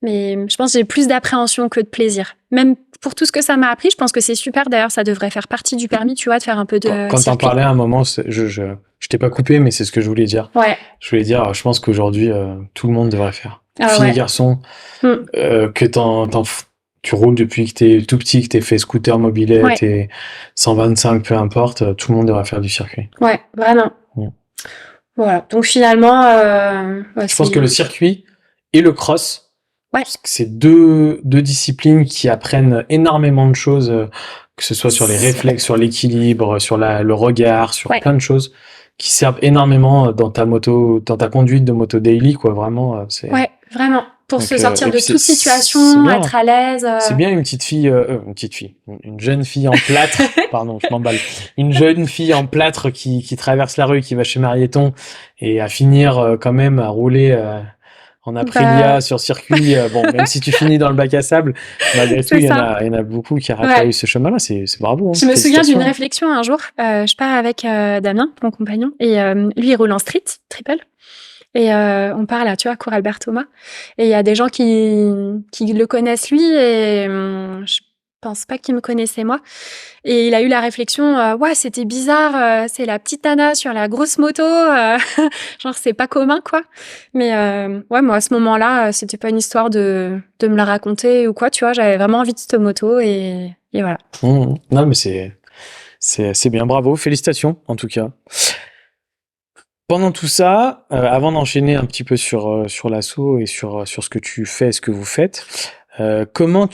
Mais je pense que j'ai plus d'appréhension que de plaisir. Même pour tout ce que ça m'a appris, je pense que c'est super. D'ailleurs, ça devrait faire partie du permis, tu vois, de faire un peu de Quand t'en parlais à un moment, je t'ai pas coupé, mais c'est ce que je voulais dire. Ouais. Je voulais dire, je pense qu'aujourd'hui, tout le monde devrait faire. Fille et garçon, que tu roules depuis que t'es tout petit, que t'es fait scooter, mobilette, t'es 125, peu importe, tout le monde devrait faire du circuit. Ouais, vraiment. Voilà. Donc finalement, je pense que le circuit et le cross, parce que c'est deux disciplines qui apprennent énormément de choses, que ce soit sur les réflexes, sur l'équilibre, sur le regard, sur plein de choses qui servent énormément dans ta conduite de moto daily, quoi. Vraiment, c'est. Ouais, vraiment. Pour se sortir de toute situation, être à l'aise. C'est bien une jeune fille en plâtre, pardon, je m'emballe. Une jeune fille en plâtre qui traverse la rue, qui va chez Marieton, et à finir quand même à rouler en Aprilia sur circuit. Même si tu finis dans le bac à sable, malgré tout, il y en a beaucoup qui a eu ce chemin-là. C'est bravo. Je me souviens d'une réflexion un jour. Je pars avec Damien, mon compagnon, et lui, il roule en street, triple. Et on parle à Cour Albert Thomas, et il y a des gens qui le connaissent lui, et je pense pas qu'il me connaissait moi. Et il a eu la réflexion, ouais, c'était bizarre, c'est la petite nana sur la grosse moto, genre c'est pas commun, quoi. Mais moi à ce moment-là, c'était pas une histoire de me la raconter ou quoi, tu vois, j'avais vraiment envie de cette moto, et voilà. Non, mais c'est bien, bravo, félicitations en tout cas. Pendant tout ça, avant d'enchaîner un petit peu sur l'assaut et sur ce que tu fais, ce que vous faites, comment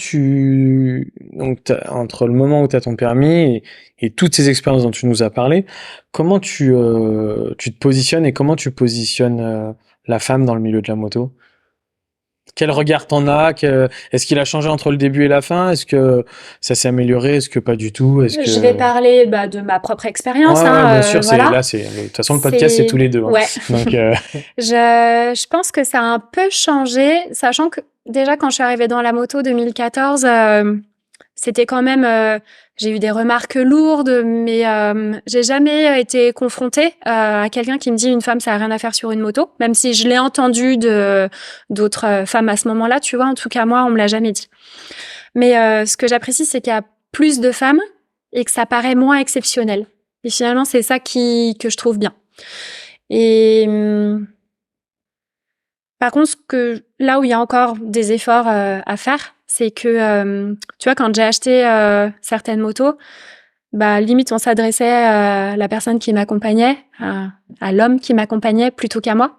donc entre le moment où tu as ton permis et toutes ces expériences dont tu nous as parlé, comment tu te positionnes et comment tu positionnes la femme dans le milieu de la moto? Quel regard t'en as? Est-ce qu'il a changé entre le début et la fin? Est-ce que ça s'est amélioré? Est-ce que pas du tout? Je vais parler de ma propre expérience. Bien sûr. Voilà. Là, de toute façon, le podcast, c'est tous les deux. Ouais. Donc, je pense que ça a un peu changé, sachant que déjà quand je suis arrivée dans la moto 2014, c'était quand même, j'ai eu des remarques lourdes, mais j'ai jamais été confrontée à quelqu'un qui me dit une femme ça a rien à faire sur une moto, même si je l'ai entendu de d'autres femmes à ce moment-là, tu vois. En tout cas moi, on me l'a jamais dit. Mais ce que j'apprécie, c'est qu'il y a plus de femmes et que ça paraît moins exceptionnel. Et finalement, c'est ça que je trouve bien. Et par contre, là où il y a encore des efforts à faire, c'est que, tu vois, quand j'ai acheté certaines motos, bah limite on s'adressait à la personne qui m'accompagnait, à l'homme qui m'accompagnait plutôt qu'à moi.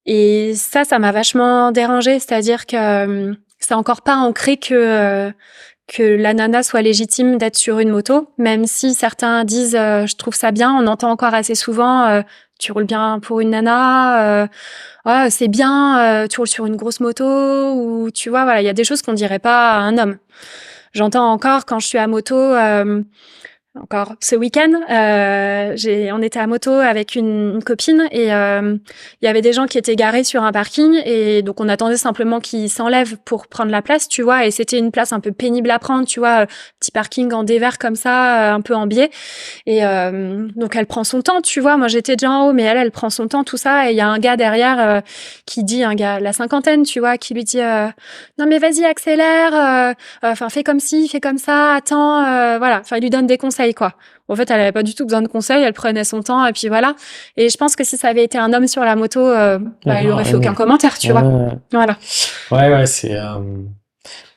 Et ça m'a vachement dérangée, c'est-à-dire que c'est encore pas ancré que la nana soit légitime d'être sur une moto, même si certains disent je trouve ça bien. On entend encore assez souvent tu roules bien pour une nana, c'est bien, tu roules sur une grosse moto, ou tu vois, voilà, il y a des choses qu'on dirait pas à un homme. J'entends encore quand je suis à moto, encore ce week-end, on était à moto avec une copine et il y avait des gens qui étaient garés sur un parking et donc on attendait simplement qu'ils s'enlèvent pour prendre la place, tu vois, et c'était une place un peu pénible à prendre, tu vois, petit parking en dévers comme ça, un peu en biais. Et donc elle prend son temps, tu vois. Moi j'étais déjà en haut, mais elle prend son temps, tout ça. Et il y a un gars derrière qui dit, un gars la cinquantaine, tu vois, qui lui dit non mais vas-y accélère, enfin fais comme ci, fais comme ça, attends, voilà. Enfin il lui donne des conseils quoi. En fait elle avait pas du tout besoin de conseils, elle prenait son temps et puis voilà. Et je pense que si ça avait été un homme sur la moto, il aurait fait aucun commentaire, tu vois. Voilà. Ouais, c'est.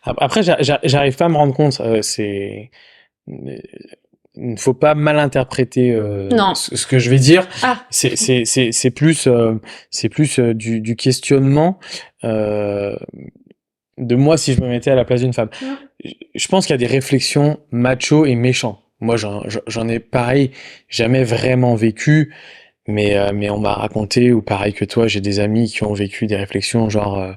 Après, j'arrive pas à me rendre compte. Il ne faut pas mal interpréter Non. ce que je vais dire. Ah. C'est plus du questionnement de moi si je me mettais à la place d'une femme. Je pense qu'il y a des réflexions macho et méchants. Moi, j'en ai pareil, jamais vraiment vécu, mais on m'a raconté, ou pareil que toi, j'ai des amis qui ont vécu des réflexions genre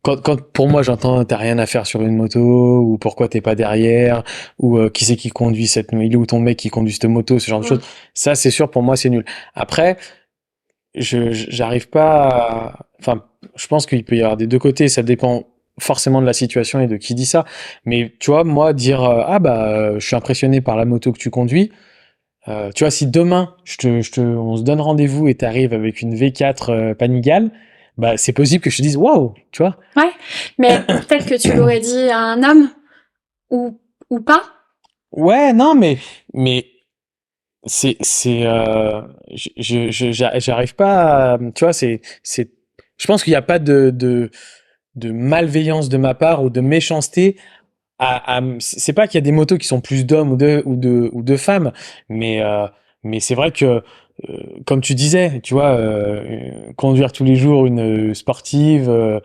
quand pour moi j'entends t'as rien à faire sur une moto, ou pourquoi t'es pas derrière, ou qui c'est qui conduit il est où ton mec qui conduit cette moto, ce genre de choses. Ça c'est sûr, pour moi c'est nul. Après j'arrive pas enfin je pense qu'il peut y avoir des deux côtés, ça dépend forcément de la situation et de qui dit ça, mais tu vois, moi dire je suis impressionné par la moto que tu conduis, tu vois, si demain on se donne rendez-vous et t'arrives avec une V4 Panigale, bah c'est possible que je te dise waouh, tu vois. Ouais, mais peut-être que tu l'aurais dit à un homme ou pas. Ouais, non, mais j'arrive pas tu vois, je pense qu'il n'y a pas de malveillance de ma part ou de méchanceté c'est pas qu'il y a des motos qui sont plus d'hommes ou de femmes, mais c'est vrai que comme tu disais, tu vois, conduire tous les jours une sportive,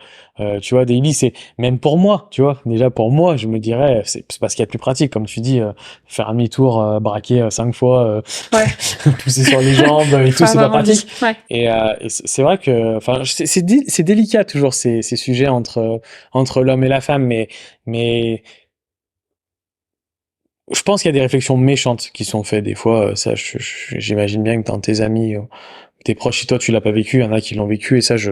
tu vois, daily, c'est même pour moi, tu vois, déjà pour moi, je me dirais, c'est parce qu'il y a plus pratique, comme tu dis, faire un demi-tour, braquer 5 fois, pousser sur les jambes et tout, c'est pas pratique. Ouais. Et c'est vrai que, enfin, c'est délicat toujours ces sujets entre l'homme et la femme, mais je pense qu'il y a des réflexions méchantes qui sont faites des fois. Ça, j'imagine bien que dans tes amis, tes proches, si toi tu l'as pas vécu, il y en a qui l'ont vécu, et ça, je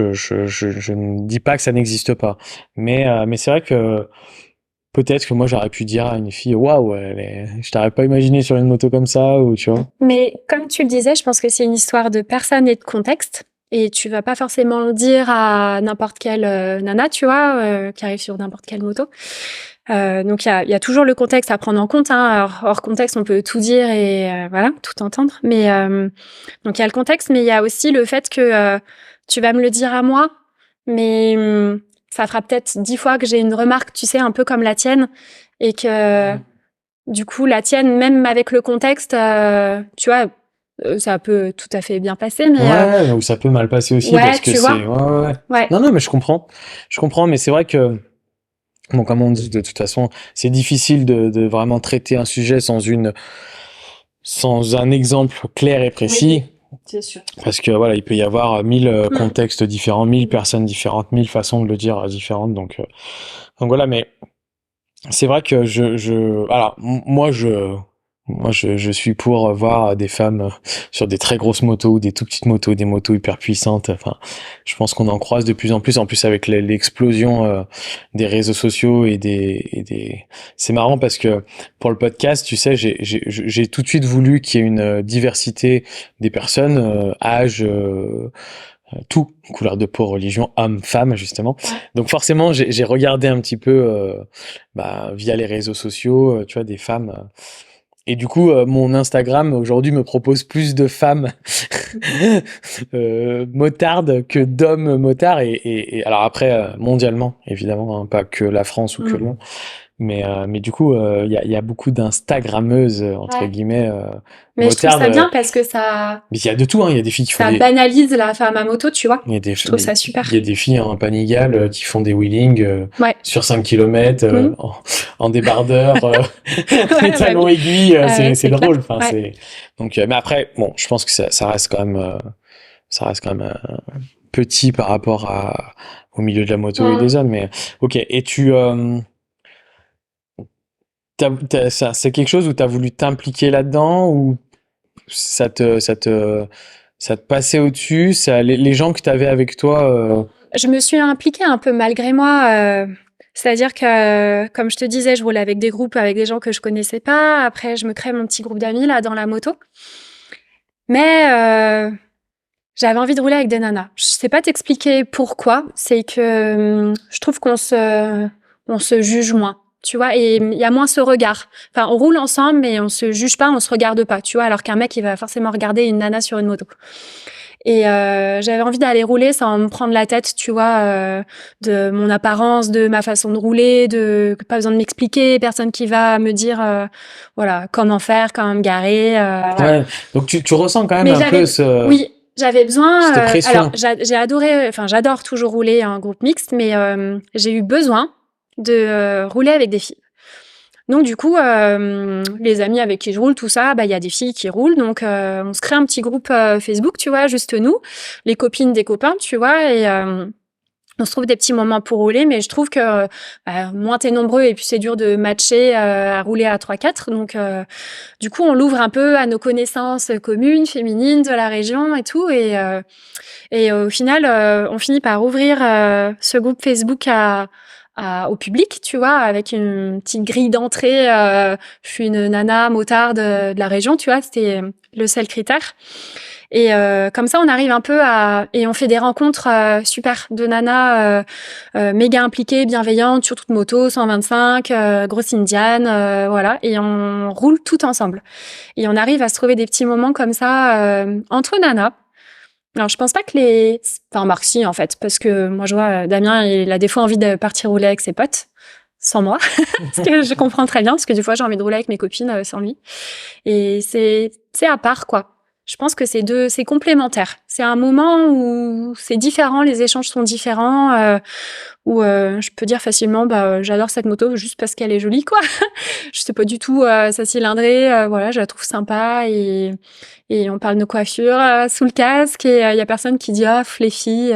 ne dis pas que ça n'existe pas. Mais c'est vrai que peut-être que moi j'aurais pu dire à une fille, waouh, je t'aurais pas imaginé sur une moto comme ça, ou tu vois. Mais comme tu le disais, je pense que c'est une histoire de personne et de contexte. Et tu vas pas forcément le dire à n'importe quelle nana, tu vois, qui arrive sur n'importe quelle moto. Donc il y a toujours le contexte à prendre en compte. Hein. Alors, hors contexte, on peut tout dire et voilà, tout entendre. Mais donc il y a le contexte, mais il y a aussi le fait que tu vas me le dire à moi, mais ça fera peut-être 10 fois que j'ai une remarque, tu sais, un peu comme la tienne, et que du coup la tienne, même avec le contexte, tu vois. Ça peut tout à fait bien passer, mais ou ça peut mal passer aussi, ouais, parce que tu c'est vois. Ouais. Non, mais je comprends, mais c'est vrai que bon, comme on dit, de toute façon, c'est difficile de vraiment traiter un sujet sans un exemple clair et précis. Oui, c'est sûr. Parce que voilà, il peut y avoir 1000 contextes différents, 1000 personnes différentes, 1000 façons de le dire différentes. Donc voilà, mais c'est vrai que alors moi Moi, je suis pour voir des femmes sur des très grosses motos ou des tout petites motos, des motos hyper puissantes. Enfin, je pense qu'on en croise de plus en plus. En plus, avec l'explosion des réseaux sociaux et des. C'est marrant parce que pour le podcast, tu sais, j'ai tout de suite voulu qu'il y ait une diversité des personnes, âge, tout, couleur de peau, religion, homme, femme, justement. Donc forcément, j'ai regardé un petit peu via les réseaux sociaux, tu vois, des femmes. Et du coup, mon Instagram aujourd'hui me propose plus de femmes motardes que d'hommes motards. Et alors après, mondialement, évidemment, hein, pas que la France ou que Lyon. Mais du coup, il y a beaucoup d'instagrammeuses, entre guillemets, Mais je trouve ça motardes. bien parce que ça, Mais il y a de tout, hein. Il y a des filles qui font ça des. banalise la femme à moto, tu vois. Il y a des, Je trouve ça super. il y a des filles en Panigale qui font des wheelings Ouais. sur 5 km en débardeur, les talons aiguilles, c'est clair. drôle. Enfin, Ouais. donc, mais après, bon, je pense que ça reste quand même, petit par rapport au milieu de la moto et des hommes. Mais ok. Et c'est quelque chose où t'as voulu t'impliquer là-dedans ou ça te passait au-dessus, les gens que t'avais avec toi. Je me suis impliquée un peu malgré moi. C'est-à-dire que, comme je te disais, je roulais avec des groupes, avec des gens que je connaissais pas. Après, je me crée mon petit groupe d'amis là dans la moto. Mais j'avais envie de rouler avec des nanas. Je sais pas t'expliquer pourquoi. C'est que je trouve qu'on se juge moins. Tu vois, et il y a moins ce regard. Enfin, on roule ensemble, mais on se juge pas, on se regarde pas, tu vois, alors qu'un mec, il va forcément regarder une nana sur une moto. Et j'avais envie d'aller rouler sans me prendre la tête, tu vois, de mon apparence, de ma façon de rouler, pas besoin de m'expliquer, personne qui va me dire, voilà, comment faire, comment me garer. Ouais. Donc tu ressens quand même Mais un peu ce. Oui, j'avais besoin. Cette pression. Alors, j'ai adoré. Enfin, j'adore toujours rouler en groupe mixte, mais j'ai eu besoin de rouler avec des filles. Donc du coup, les amis avec qui je roule, tout ça, il y a des filles qui roulent, donc on se crée un petit groupe Facebook, tu vois, juste nous, les copines des copains, tu vois, et on se trouve des petits moments pour rouler, mais je trouve que moins t'es nombreux et puis c'est dur de matcher à rouler à 3-4, donc du coup on l'ouvre un peu à nos connaissances communes, féminines de la région et tout, et au final on finit par ouvrir ce groupe Facebook au public, tu vois, avec une petite grille d'entrée. Je suis une nana motarde de la région, tu vois, c'était le seul critère. Et comme ça, on arrive un peu et on fait des rencontres super de nanas méga impliquées, bienveillantes, sur toute moto, 125, grosse indiane, voilà. Et on roule tout ensemble. Et on arrive à se trouver des petits moments comme ça entre nanas. Alors, je pense pas que Enfin, Marc, si, en fait, parce que moi, je vois, Damien, il a des fois envie de partir rouler avec ses potes, sans moi, ce que je comprends très bien, parce que des fois, j'ai envie de rouler avec mes copines sans lui. Et c'est à part, quoi. Je pense que c'est complémentaire. C'est un moment où c'est différent, les échanges sont différents, où je peux dire facilement, j'adore cette moto juste parce qu'elle est jolie, quoi. Je sais pas du tout sa cylindrée, voilà, je la trouve sympa et on parle de coiffure sous le casque et il y a personne qui dit les filles.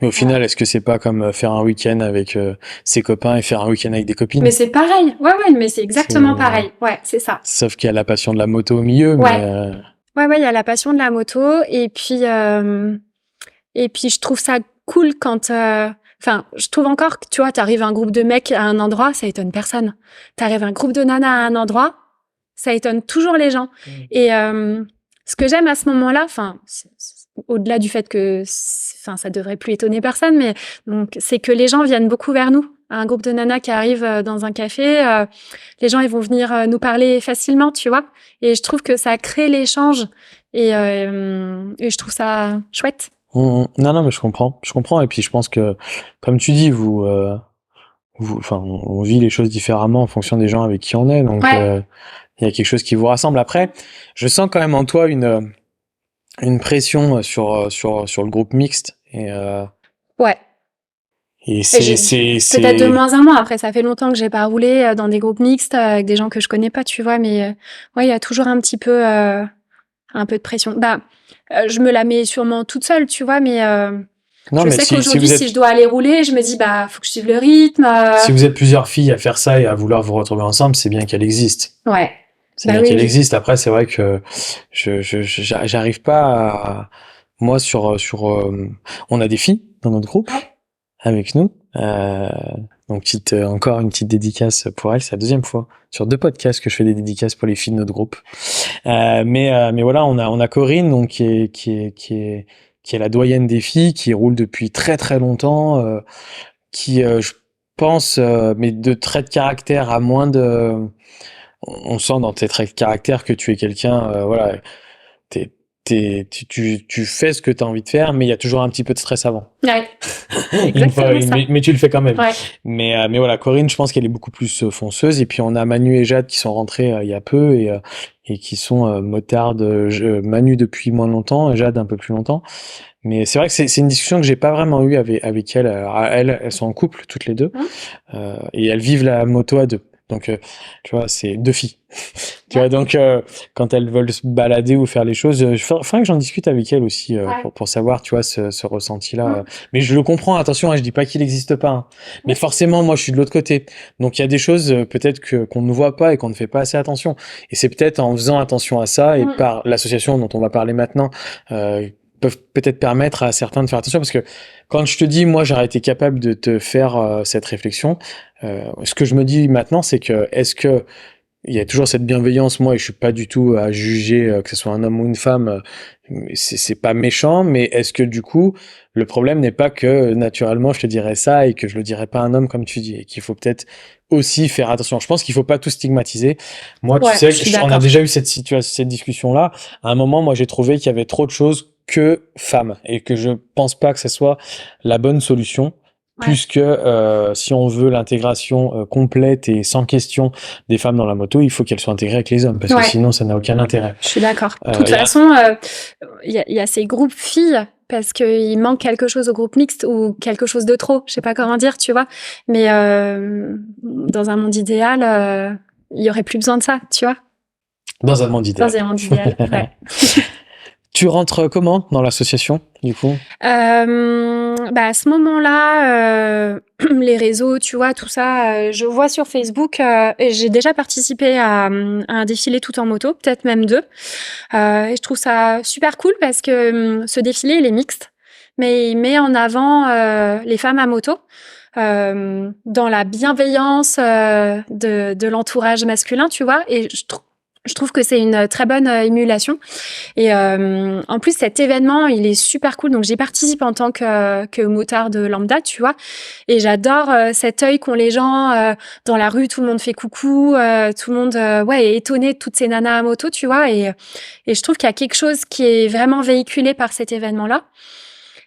Mais au final, est-ce que c'est pas comme faire un week-end avec ses copains et faire un week-end avec des copines? Mais c'est pareil. Ouais, mais c'est exactement pareil. Ouais, c'est ça. Sauf qu'il y a la passion de la moto au milieu, mais. Ouais, il y a la passion de la moto et puis je trouve ça cool quand. Enfin, je trouve encore que, tu vois, t'arrives un groupe de mecs à un endroit, ça étonne personne. T'arrives un groupe de nanas à un endroit, ça étonne toujours les gens. Et ce que j'aime à ce moment-là, enfin, au-delà du fait que, ça devrait plus étonner personne, mais donc c'est que les gens viennent beaucoup vers nous. Un groupe de nanas qui arrive dans un café, les gens ils vont venir nous parler facilement, tu vois. Et je trouve que ça crée l'échange et je trouve ça chouette. Non, mais je comprends. Et puis je pense que, comme tu dis, on vit les choses différemment en fonction des gens avec qui on est. Donc, il y a quelque chose qui vous rassemble. Après, je sens quand même en toi une pression sur le groupe mixte. Et, ouais. Et c'est peut-être de moins en moins. Après, ça fait longtemps que j'ai pas roulé dans des groupes mixtes avec des gens que je connais pas, tu vois. Mais ouais, il y a toujours un petit peu, un peu de pression. Je me la mets sûrement toute seule, tu vois, mais je sais qu'aujourd'hui, si je dois aller rouler, je me dis, faut que je suive le rythme. Si vous êtes plusieurs filles à faire ça et à vouloir vous retrouver ensemble, c'est bien qu'elle existe. Ouais. C'est Bah bien oui, qu'elle oui. existe. Après, c'est vrai que j'arrive pas moi, on a des filles dans notre groupe Ouais. avec nous. Donc, encore une petite dédicace pour elle. C'est la deuxième fois sur 2 podcasts que je fais des dédicaces pour les filles de notre groupe. Mais voilà, on a Corinne, donc qui est la doyenne des filles, qui roule depuis très très longtemps, qui, je pense, mais de traits de caractère à moins de, on sent dans tes traits de caractère que tu es quelqu'un, voilà, t'es, tu fais ce que tu as envie de faire, mais il y a toujours un petit peu de stress avant. Ouais, Une fois, exactement ça. mais tu le fais quand même. Ouais. Mais voilà, Corinne, je pense qu'elle est beaucoup plus fonceuse. Et puis on a Manu et Jade qui sont rentrés il y a peu et qui sont motardes. Manu depuis moins longtemps, Jade un peu plus longtemps. Mais c'est vrai que c'est une discussion que j'ai pas vraiment eue avec elle. Alors, elles sont en couple toutes les deux Hum, et elles vivent la moto à deux. Donc tu vois, c'est 2 filles. Tu vois, ouais. donc quand elles veulent se balader ou faire les choses, faudrait que j'en discute avec elles aussi Ouais. pour savoir, tu vois, ce ressenti-là. Hum. Mais je le comprends, attention, hein, je dis pas qu'il n'existe pas, hein. Mais Oui. forcément, moi, je suis de l'autre côté. Donc il y a des choses peut-être qu'on ne voit pas et qu'on ne fait pas assez attention. Et c'est peut-être en faisant attention à ça et Hum. par l'association dont on va parler maintenant, peuvent peut-être permettre à certains de faire attention parce que quand je te dis, moi, j'aurais été capable de te faire cette réflexion, ce que je me dis maintenant, c'est que est-ce que il y a toujours cette bienveillance, moi, et je suis pas du tout à juger que ce soit un homme ou une femme, c'est pas méchant, mais est-ce que du coup, le problème n'est pas que naturellement je te dirais ça et que je le dirais pas à un homme comme tu dis, et qu'il faut peut-être aussi faire attention. Je pense qu'il faut pas tout stigmatiser. Moi, tu Ouais, sais, je suis on a d'accord. déjà eu cette discussion-là. À un moment, moi, j'ai trouvé qu'il y avait trop de choses que femmes et que je pense pas que ce soit la bonne solution. Ouais. Plus que si on veut l'intégration complète et sans question des femmes dans la moto, il faut qu'elles soient intégrées avec les hommes, parce que Ouais. sinon ça n'a aucun intérêt. Je suis d'accord. De toute façon, il y a ces groupes filles parce qu'il manque quelque chose au groupe mixte ou quelque chose de trop. Je sais pas comment dire, tu vois. Mais dans un monde idéal, il y aurait plus besoin de ça, tu vois. Dans un monde idéal. Dans un monde idéal, ouais. Tu rentres comment dans l'association, du coup? À ce moment-là, les réseaux, tu vois, tout ça, je vois sur Facebook, et j'ai déjà participé à un défilé tout en moto, peut-être même 2. Et je trouve ça super cool parce que ce défilé, il est mixte, mais il met en avant les femmes à moto. Dans la bienveillance de l'entourage masculin, tu vois, et je trouve que c'est une très bonne émulation. Et en plus, cet événement, il est super cool. Donc, j'y participe en tant que motarde lambda, tu vois. Et j'adore cet œil qu'ont les gens dans la rue. Tout le monde fait coucou. Tout le monde est étonné de toutes ces nanas à moto, tu vois. Et je trouve qu'il y a quelque chose qui est vraiment véhiculé par cet événement-là.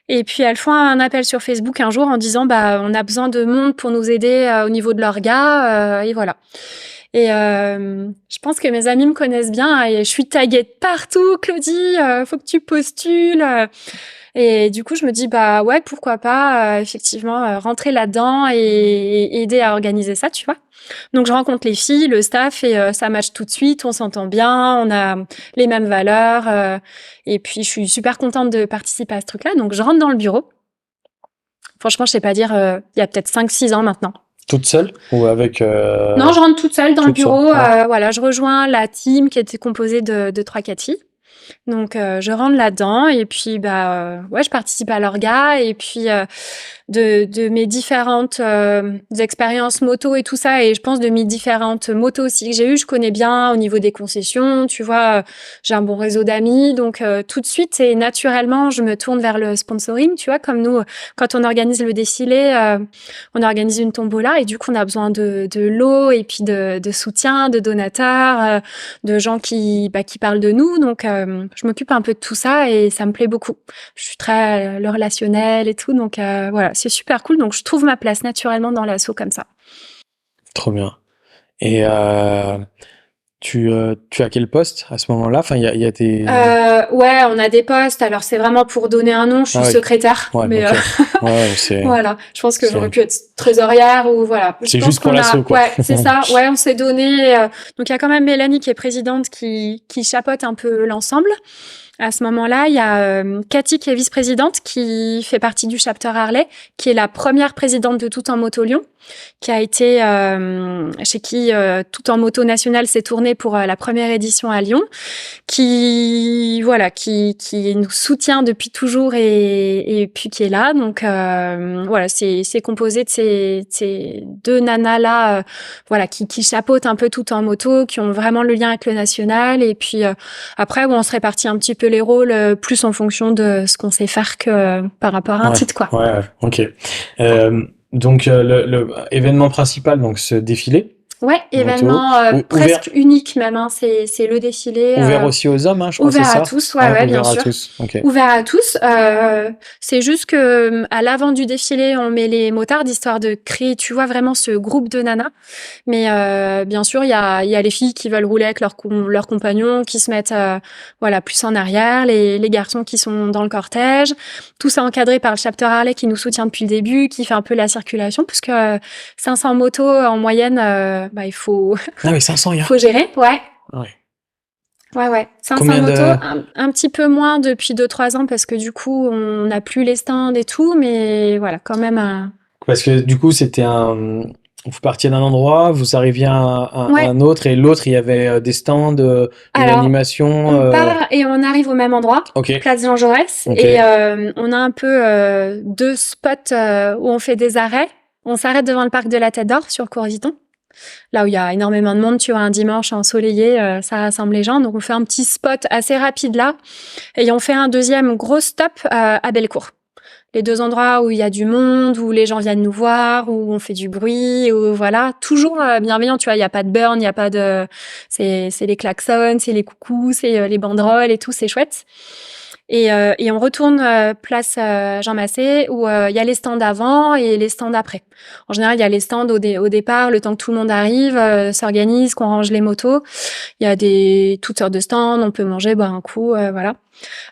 Et puis, elles font un appel sur Facebook un jour en disant, on a besoin de monde pour nous aider au niveau de l'orga. Et voilà. Et je pense que mes amis me connaissent bien et je suis taguée de partout. Claudie, faut que tu postules. Et du coup, je me dis ouais, pourquoi pas effectivement rentrer là-dedans et aider à organiser ça, tu vois. Donc je rencontre les filles, le staff et ça match tout de suite. On s'entend bien, on a les mêmes valeurs et puis je suis super contente de participer à ce truc-là. Donc je rentre dans le bureau. Franchement, je sais pas dire, il y a peut-être 5-6 ans maintenant. Toute seule ou avec Non, je rentre toute seule dans le bureau. Ouais. Voilà, je rejoins la team qui était composée de 3-4 filles. Donc, je rentre là-dedans et puis, je participe à l'orga et puis de mes différentes expériences moto et tout ça et je pense de mes différentes motos aussi que j'ai eues, je connais bien au niveau des concessions, tu vois, j'ai un bon réseau d'amis donc tout de suite et naturellement je me tourne vers le sponsoring, tu vois, comme nous quand on organise le défilé, on organise une tombola et du coup on a besoin de lots et puis de soutien, de donateurs, de gens qui parlent de nous donc je m'occupe un peu de tout ça et ça me plaît beaucoup. Je suis très le relationnel et tout donc voilà, c'est super cool. Donc, je trouve ma place naturellement dans l'asso comme ça. Trop bien. Et tu as quel poste à ce moment-là? Enfin, il y a tes... Ouais, on a des postes. Alors, c'est vraiment pour donner un nom. Je suis secrétaire. Ouais, mais c'est... voilà. Je pense que j'aurais pu être trésorière ou voilà. C'est juste pour l'asso, quoi. Ouais, c'est ça. Ouais, on s'est donné. Donc, il y a quand même Mélanie qui est présidente qui chapeaute un peu l'ensemble. À ce moment-là, il y a Cathy qui est vice-présidente, qui fait partie du chapter Harley, qui est la première présidente de Tout en Moto Lyon, qui a été chez qui Tout en Moto National s'est tourné pour la première édition à Lyon, qui nous soutient depuis toujours et puis qui est là. Donc voilà, c'est composé de ces deux nanas là, qui chapeautent un peu Tout en Moto, qui ont vraiment le lien avec le national. Et puis après, on se répartit un petit peu les rôles plus en fonction de ce qu'on sait faire que par rapport à un titre, quoi. Ouais, ok. Donc le événement principal, donc ce défilé. Ouais, événement presque unique même. Hein. C'est le défilé. Ouvert aussi aux hommes, hein, je crois. Ouvert c'est ça à tous, ouais, bien sûr. Ouvert à tous. Okay. Ouvert à tous. C'est juste que à l'avant du défilé, on met les motards histoire de créer, tu vois, vraiment ce groupe de nanas. Mais bien sûr, il y a les filles qui veulent rouler avec leurs compagnons, qui se mettent plus en arrière, les garçons qui sont dans le cortège. Tout ça encadré par le chapter Harley qui nous soutient depuis le début, qui fait un peu la circulation, puisque 500 motos en moyenne. Il faut. Ah mais 500, faut gérer, ouais. Ouais. 500 motos, un petit peu moins depuis 2-3 ans parce que du coup, on n'a plus les stands et tout, mais voilà, quand même. Parce que du coup, c'était vous partiez d'un endroit, vous arriviez à un autre, et l'autre, il y avait des stands, une animation. On part et on arrive au même endroit, place Jean Jaurès, et on a un peu 2 spots où on fait des arrêts. On s'arrête devant le parc de la Tête d'Or sur Courviton. Là où il y a énormément de monde, tu vois, un dimanche ensoleillé, ça rassemble les gens. Donc, on fait un petit spot assez rapide là. Et on fait un deuxième gros stop à Bellecour. Les 2 endroits où il y a du monde, où les gens viennent nous voir, où on fait du bruit, où voilà. Toujours bienveillant, tu vois, il n'y a pas de burn, il n'y a pas de... C'est les klaxons, c'est les coucous, c'est les banderoles et tout, c'est chouette. Et on retourne place Jean Massé où il y a les stands avant et les stands après. En général, il y a les stands au départ, le temps que tout le monde arrive, s'organise, qu'on range les motos. Il y a toutes sortes de stands, on peut manger, boire un coup, voilà.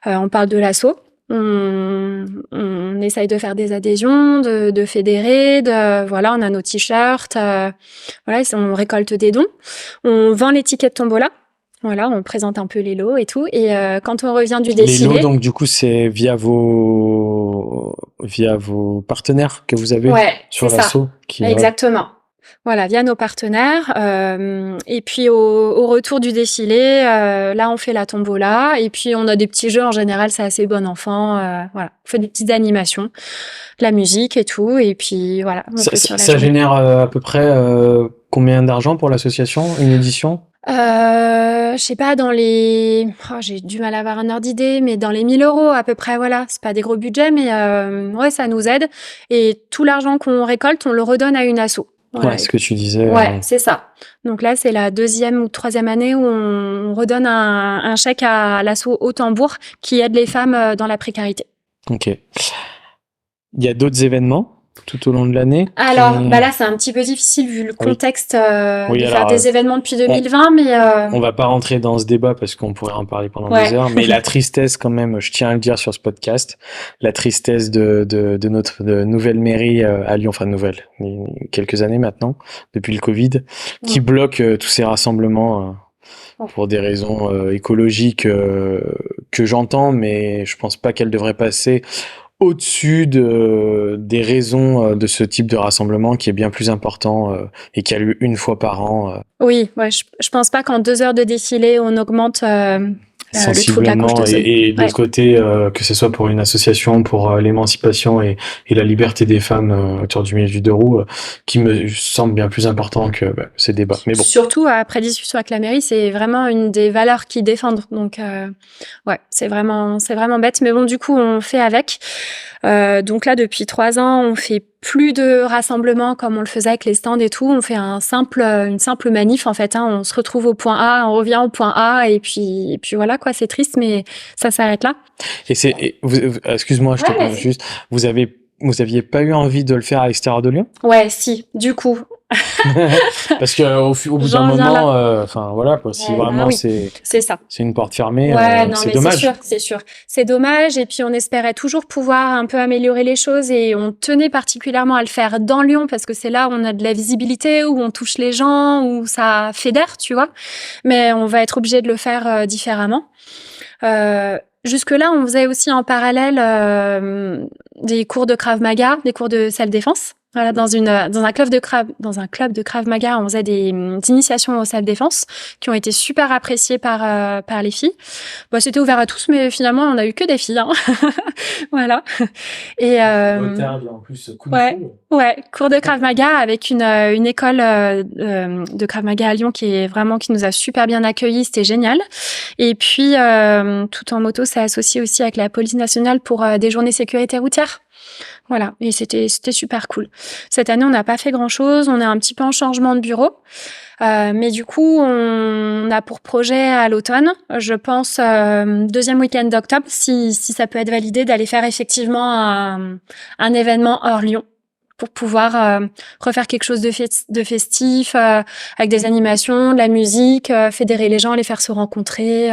On parle de l'assaut. On essaye de faire des adhésions, de fédérer, voilà, on a nos t-shirts, voilà, on récolte des dons. On vend les tickets de tombola. Voilà, on présente un peu les lots et tout. Et quand on revient du défilé... Les lots, donc du coup, c'est via vos partenaires que vous avez sur l'assaut. Exactement. Voilà, via nos partenaires. Et puis au retour du défilé, là, on fait la tombola. Et puis on a des petits jeux. En général, c'est assez bon enfant. Voilà, on fait des petites animations, de la musique et tout. Et puis voilà. Ça génère à peu près combien d'argent pour l'association, une édition? Je sais pas, dans les... j'ai du mal à avoir un ordre d'idée, mais dans les 1 000 € à peu près, voilà. C'est pas des gros budgets, mais ça nous aide. Et tout l'argent qu'on récolte, on le redonne à une asso. Voilà. Ouais, ce que tu disais. Ouais, c'est ça. Donc là, c'est la 2e ou 3e année où on redonne un chèque à l'asso Haut-Tambour qui aide les femmes dans la précarité. Ok. Il y a d'autres événements tout au long de l'année? Alors, là, c'est un petit peu difficile vu le contexte de faire des événements depuis 2020, mais... On va pas rentrer dans ce débat parce qu'on pourrait en parler pendant des heures, mais la tristesse quand même, je tiens à le dire sur ce podcast, la tristesse de notre nouvelle mairie à Lyon, enfin nouvelle, quelques années maintenant, depuis le Covid, qui bloque tous ces rassemblements pour des raisons écologiques que j'entends, mais je pense pas qu'elles devraient passer au-dessus des raisons de ce type de rassemblement qui est bien plus important et qui a lieu une fois par an. Oui, je pense pas qu'en 2 heures de défilé, on augmente le trou de la couche d'ozone. Et de l'autre côté, que ce soit pour une association pour l'émancipation et la liberté des femmes autour du milieu du 2 roues, qui me semble bien plus important que ces débats. Mais bon. Surtout après discussion avec la mairie, c'est vraiment une des valeurs qu'ils défendent. Donc c'est vraiment bête. Mais bon, du coup, on fait avec. Donc là, depuis 3 ans, on fait plus de rassemblements comme on le faisait avec les stands et tout. On fait une simple manif en fait. On se retrouve au point A, on revient au point A et puis voilà quoi. C'est triste, mais ça s'arrête là. Excuse-moi, je te parle juste. Vous aviez pas eu envie de le faire à l'extérieur de Lyon? Ouais, si. Du coup. Parce que au bout d'un moment, voilà quoi. Si vraiment c'est ça. C'est une porte fermée. C'est dommage. C'est sûr. C'est dommage. Et puis on espérait toujours pouvoir un peu améliorer les choses et on tenait particulièrement à le faire dans Lyon parce que c'est là où on a de la visibilité, où on touche les gens, où ça fédère, tu vois. Mais on va être obligé de le faire différemment. jusque-là, on faisait aussi en parallèle des cours de Krav Maga, des cours de self-défense. Voilà, dans un club de Krav Maga, on faisait des initiations au self-défense qui ont été super appréciées par les filles. Bon, c'était ouvert à tous, mais finalement, on a eu que des filles. Hein. Voilà. Et en plus, ouais, cours de Krav Maga avec une école de Krav Maga à Lyon qui nous a super bien accueillis. C'était génial. Et puis, tout en moto, c'est associé aussi avec la police nationale pour des journées sécurité routière. Voilà, et c'était super cool. Cette année, on n'a pas fait grand-chose. On est un petit peu en changement de bureau. Mais du coup, on a pour projet à l'automne, je pense, deuxième week-end d'octobre, si ça peut être validé, d'aller faire effectivement un événement hors Lyon pour pouvoir refaire quelque chose de festif, avec des animations, de la musique, fédérer les gens, les faire se rencontrer,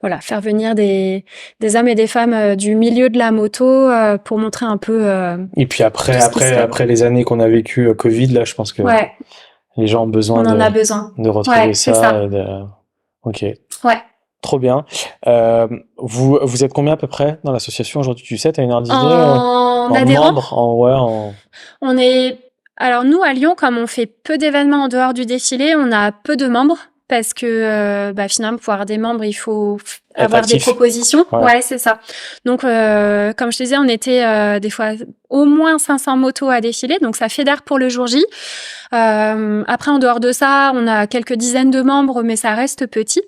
voilà, faire venir des hommes et des femmes du milieu de la moto pour montrer un peu. Et puis après les années qu'on a vécues Covid, là, je pense que ouais, les gens ont besoin on en a besoin. de retrouver Ouais, c'est ça. Ok. Ouais. Trop bien. Vous êtes combien à peu près dans l'association aujourd'hui? Tu sais, t'as une heure d'idée En adhérents, membres, on est. Alors nous à Lyon, comme on fait peu d'événements en dehors du défilé, on a peu de membres parce que finalement pour avoir des membres, il faut avoir actif. des propositions. Ouais, c'est ça. Donc comme je te disais, on était des fois au moins 500 motos à défiler, donc ça fédère pour le jour J. Après, en dehors de ça, on a quelques dizaines de membres, mais ça reste petit.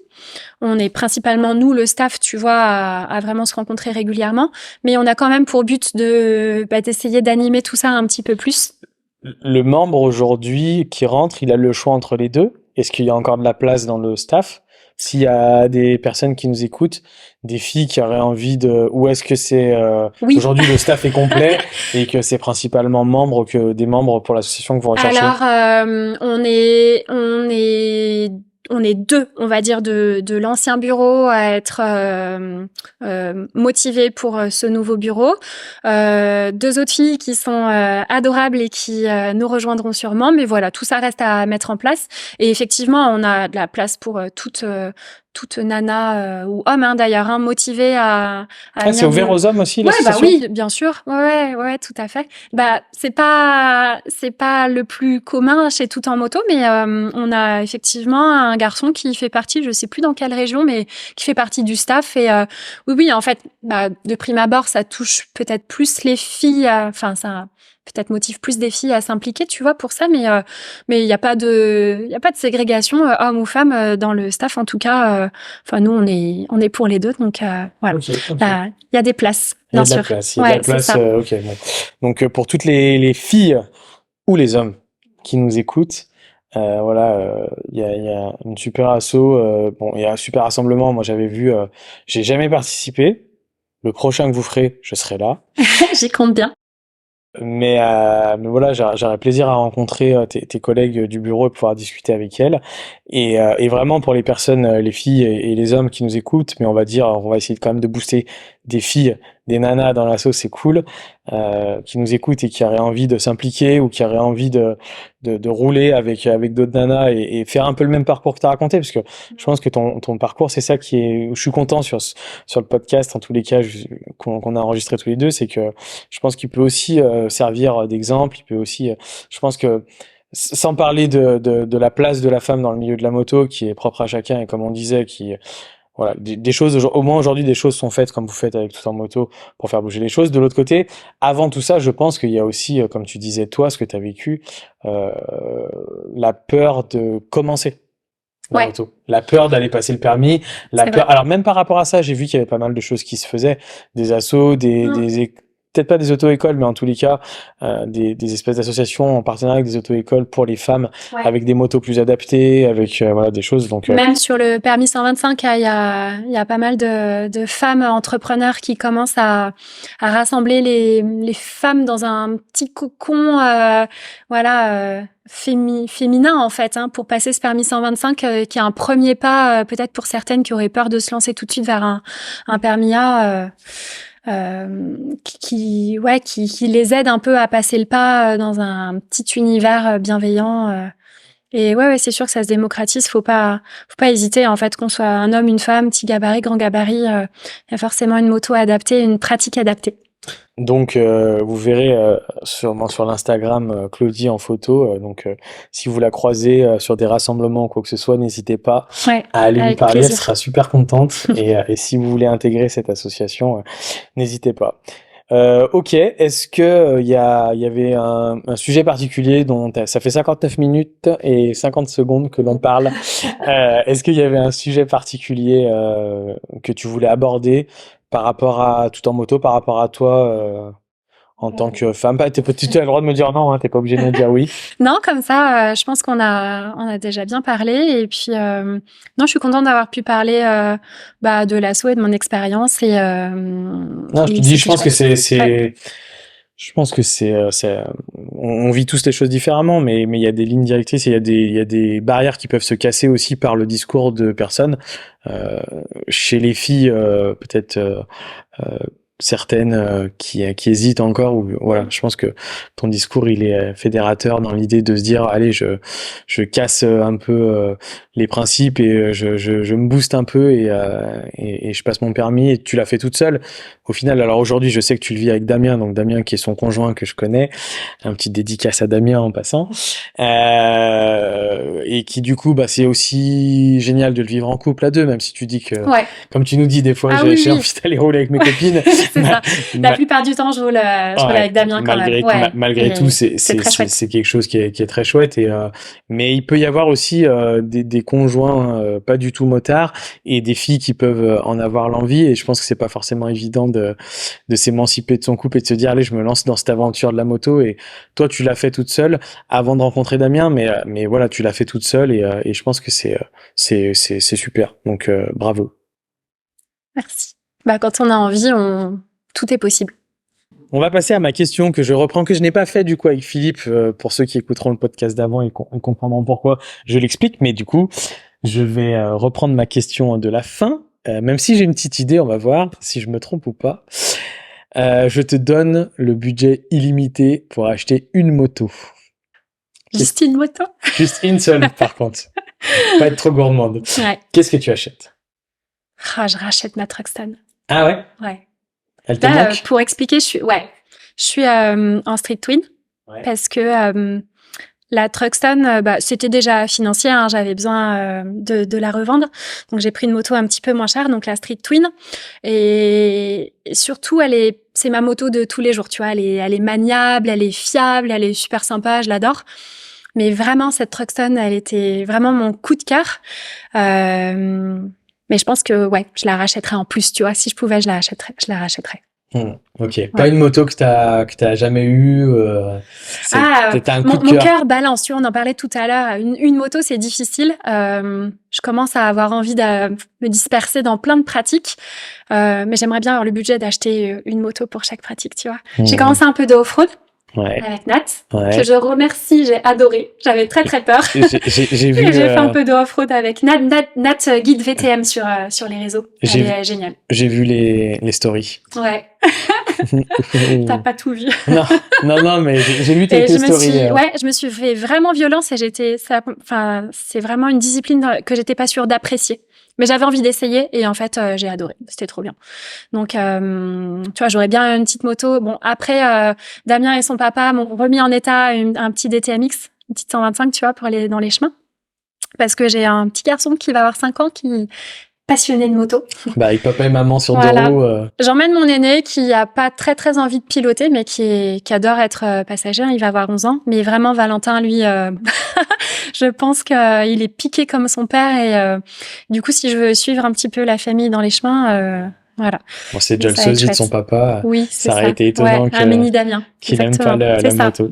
On est principalement, nous, le staff, tu vois, à vraiment se rencontrer régulièrement. Mais on a quand même pour but d'essayer d'animer tout ça un petit peu plus. Le membre aujourd'hui qui rentre, il a le choix entre les deux. Est-ce qu'il y a encore de la place dans le staff? S'il y a des personnes qui nous écoutent, des filles qui auraient envie ou est-ce que c'est Oui. Aujourd'hui le staff est complet et que c'est principalement des membres pour l'association que vous recherchez? Alors on est deux, on va dire, de l'ancien bureau à être motivés pour ce nouveau bureau. Deux autres filles qui sont adorables et qui nous rejoindront sûrement. Mais voilà, tout ça reste à mettre en place. Et effectivement, on a de la place pour toute nana ou homme d'ailleurs motivé à c'est ouvert aux hommes aussi, l'association? Oui, bien sûr. Ouais, tout à fait. C'est pas le plus commun chez Tout en moto, mais on a effectivement un garçon qui fait partie, je sais plus dans quelle région, mais qui fait partie du staff. Et oui, en fait, de prime abord, ça touche peut-être plus les filles. Ça peut-être motive plus des filles à s'impliquer, tu vois, pour ça. Mais il y a pas de ségrégation homme ou femme dans le staff. En tout cas, nous on est pour les deux, donc voilà. Okay. Il y a des places, bien sûr. Il y a de la place. Ok, bon. Donc pour toutes les filles ou les hommes qui nous écoutent, il y a une super asso. Il y a un super rassemblement. Moi, j'avais vu. J'ai jamais participé. Le prochain que vous ferez, je serai là. J'y compte bien. Mais voilà, j'aurais plaisir à rencontrer tes collègues du bureau et pouvoir discuter avec elles. Et vraiment pour les personnes, les filles et les hommes qui nous écoutent, mais on va essayer quand même de booster des filles, des nanas dans l'asso, c'est cool, qui nous écoutent et qui auraient envie de s'impliquer ou qui auraient envie de rouler avec d'autres nanas et faire un peu le même parcours que tu as raconté, parce que je pense que ton parcours, c'est ça je suis content sur le podcast, en tous les cas, qu'on a enregistré tous les deux, c'est que je pense qu'il peut aussi servir d'exemple, il peut aussi, je pense que sans parler de la place de la femme dans le milieu de la moto, qui est propre à chacun, et comme on disait, voilà, des choses, au moins aujourd'hui, des choses sont faites comme vous faites avec Tout en moto pour faire bouger les choses. De l'autre côté, avant tout ça, je pense qu'il y a aussi, comme tu disais toi, ce que tu as vécu, la peur de commencer la moto, la peur d'aller passer le permis, alors même par rapport à ça, j'ai vu qu'il y avait pas mal de choses qui se faisaient, des assos, peut-être pas des auto-écoles, mais en tous les cas, des espèces d'associations en partenariat avec des auto-écoles pour les femmes, avec des motos plus adaptées, avec des choses. Donc même sur le permis 125, il y a pas mal de femmes entrepreneurs qui commencent à rassembler les femmes dans un petit cocon, féminin en fait, pour passer ce permis 125, qui est un premier pas peut-être pour certaines qui auraient peur de se lancer tout de suite vers un permis A. Qui les aide un peu à passer le pas dans un petit univers bienveillant Et ouais, c'est sûr que ça se démocratise. Faut pas hésiter. En fait, qu'on soit un homme, une femme, petit gabarit, grand gabarit, il y a forcément une moto adaptée, une pratique adaptée. Donc, vous verrez sûrement sur l'Instagram Claudie en photo. Donc, si vous la croisez sur des rassemblements ou quoi que ce soit, n'hésitez pas Ouais, à aller lui avec parler. Elle plaisir. sera super contente. Et si vous voulez intégrer cette association, n'hésitez pas. Ok. Est-ce que il y avait un sujet particulier dont ça fait 59 minutes et 50 secondes que l'on parle. Est-ce qu'il y avait un sujet particulier que tu voulais aborder par rapport à tout en moto, par rapport à toi en tant que femme? Tu as le droit de me dire non, hein, t'es pas obligé de me dire oui. Non, comme ça, je pense qu'on a déjà bien parlé. Et puis, non, je suis contente d'avoir pu parler de l'assaut et de mon expérience. Non, je te Et dis, je c'était pense que chouette. Ouais. je pense que on vit tous les choses différemment, mais il y a des lignes directrices et il y a des barrières qui peuvent se casser aussi par le discours de personnes. Chez les filles, peut-être certaines qui hésitent encore, ou voilà, je pense que ton discours il est fédérateur dans l'idée de se dire allez, je casse un peu les principes et je me booste un peu et je passe mon permis. Et tu l'as fait toute seule au final. Alors aujourd'hui je sais que tu le vis avec Damien, donc Damien qui est son conjoint que je connais, un petit dédicace à Damien en passant, et qui du coup c'est aussi génial de le vivre en couple à deux, même si tu dis que Ouais. comme tu nous dis des fois Ah j'ai oui. envie d'aller rouler avec mes copines. C'est ça. La plupart du temps, je roule avec Damien quand même. Ouais. Malgré tout, c'est très chouette. c'est quelque chose qui est très chouette. Mais il peut y avoir aussi des conjoints pas du tout motards et des filles qui peuvent en avoir l'envie. Et je pense que c'est pas forcément évident de s'émanciper de son couple et de se dire allez, je me lance dans cette aventure de la moto. Et toi, tu l'as fait toute seule avant de rencontrer Damien, mais voilà, tu l'as fait toute seule et je pense que c'est super. Donc bravo. Merci. Quand on a envie, tout est possible. On va passer à ma question que je reprends, que je n'ai pas fait du coup avec Philippe. Pour ceux qui écouteront le podcast d'avant, ils comprendront pourquoi je l'explique. Mais du coup, je vais reprendre ma question de la fin. Même si j'ai une petite idée, on va voir si je me trompe ou pas. Je te donne le budget illimité pour acheter une moto. Juste une moto? Juste une seule, par contre. Pas être trop gourmande. Ouais. Qu'est-ce que tu achètes? Je rachète ma Truxton. Ah ouais? Ouais. Elle te manque? Pour expliquer, je suis en Street Twin parce que la Truxton, c'était déjà financier, hein, j'avais besoin de la revendre, donc j'ai pris une moto un petit peu moins chère, donc la Street Twin. Et surtout, c'est ma moto de tous les jours, tu vois, elle est maniable, elle est fiable, elle est super sympa, je l'adore. Mais vraiment, cette Truxton, elle était vraiment mon coup de cœur. Mais je pense que je la rachèterais en plus, tu vois. Si je pouvais, je la rachèterais. Ok. Ouais. Pas une moto que t'as jamais eue. T'as un coup de mon cœur. cœur balance. Tu vois, on en parlait tout à l'heure. Une moto, c'est difficile. Je commence à avoir envie de me disperser dans plein de pratiques, mais j'aimerais bien avoir le budget d'acheter une moto pour chaque pratique. Tu vois. J'ai commencé un peu de off-road. Avec Nat, que je remercie, j'ai adoré. J'avais très très peur. J'ai vu. J'ai fait un peu de off-road avec Nat guide VTM sur les réseaux. Elle est géniale. J'ai vu les stories. Ouais. T'as pas tout vu. Non, mais j'ai lu tes stories. Je me suis fait vraiment violence et c'est vraiment une discipline que j'étais pas sûre d'apprécier. Mais j'avais envie d'essayer et en fait, j'ai adoré. C'était trop bien. Donc, tu vois, j'aurais bien une petite moto. Bon, après, Damien et son papa m'ont remis en état un petit DTMX, une petite 125, tu vois, pour aller dans les chemins. Parce que j'ai un petit garçon qui va avoir 5 ans qui passionné de moto. Avec papa et maman sur deux roues. J'emmène mon aîné qui a pas très très envie de piloter, mais qui adore être passager. Il va avoir 11 ans. Mais vraiment, Valentin, lui, je pense qu'il est piqué comme son père. Et du coup, si je veux suivre un petit peu la famille dans les chemins, voilà. Bon, c'est déjà le sosie de son papa. Oui, ça aurait été étonnant un mini Damien. Qu'il n'aime pas la moto.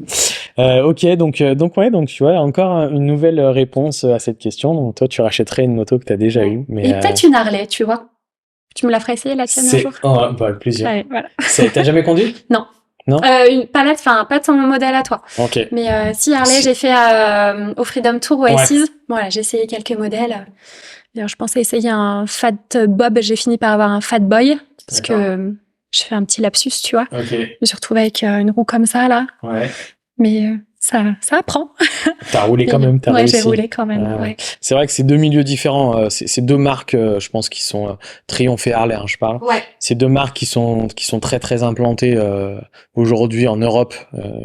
Ok, donc tu vois, encore une nouvelle réponse à cette question. Donc toi, tu rachèterais une moto que tu as déjà eue. Et peut-être une Harley, tu vois. Tu me la ferais essayer la tienne un jour? Avec plaisir. Ouais, voilà. T'as jamais conduit? Non. Non. Une palette, pas ton modèle à toi. Ok. Mais si Harley, j'ai fait au Freedom Tour, au S6. Voilà, j'ai essayé quelques modèles. D'ailleurs, je pensais essayer un Fat Bob. J'ai fini par avoir un Fat Boy parce que je fais un petit lapsus, tu vois. Ok. Je me suis retrouvée avec une roue comme ça là. Ouais. Mais ça apprend. T'as roulé quand même, t'as Ouais, réussi. j'ai roulé quand même. Ouais. C'est vrai que c'est deux milieux différents. C'est deux marques, je pense, qui sont Triomphe et Harley, hein, je parle. Ouais. C'est deux marques qui sont très très implantées aujourd'hui en Europe,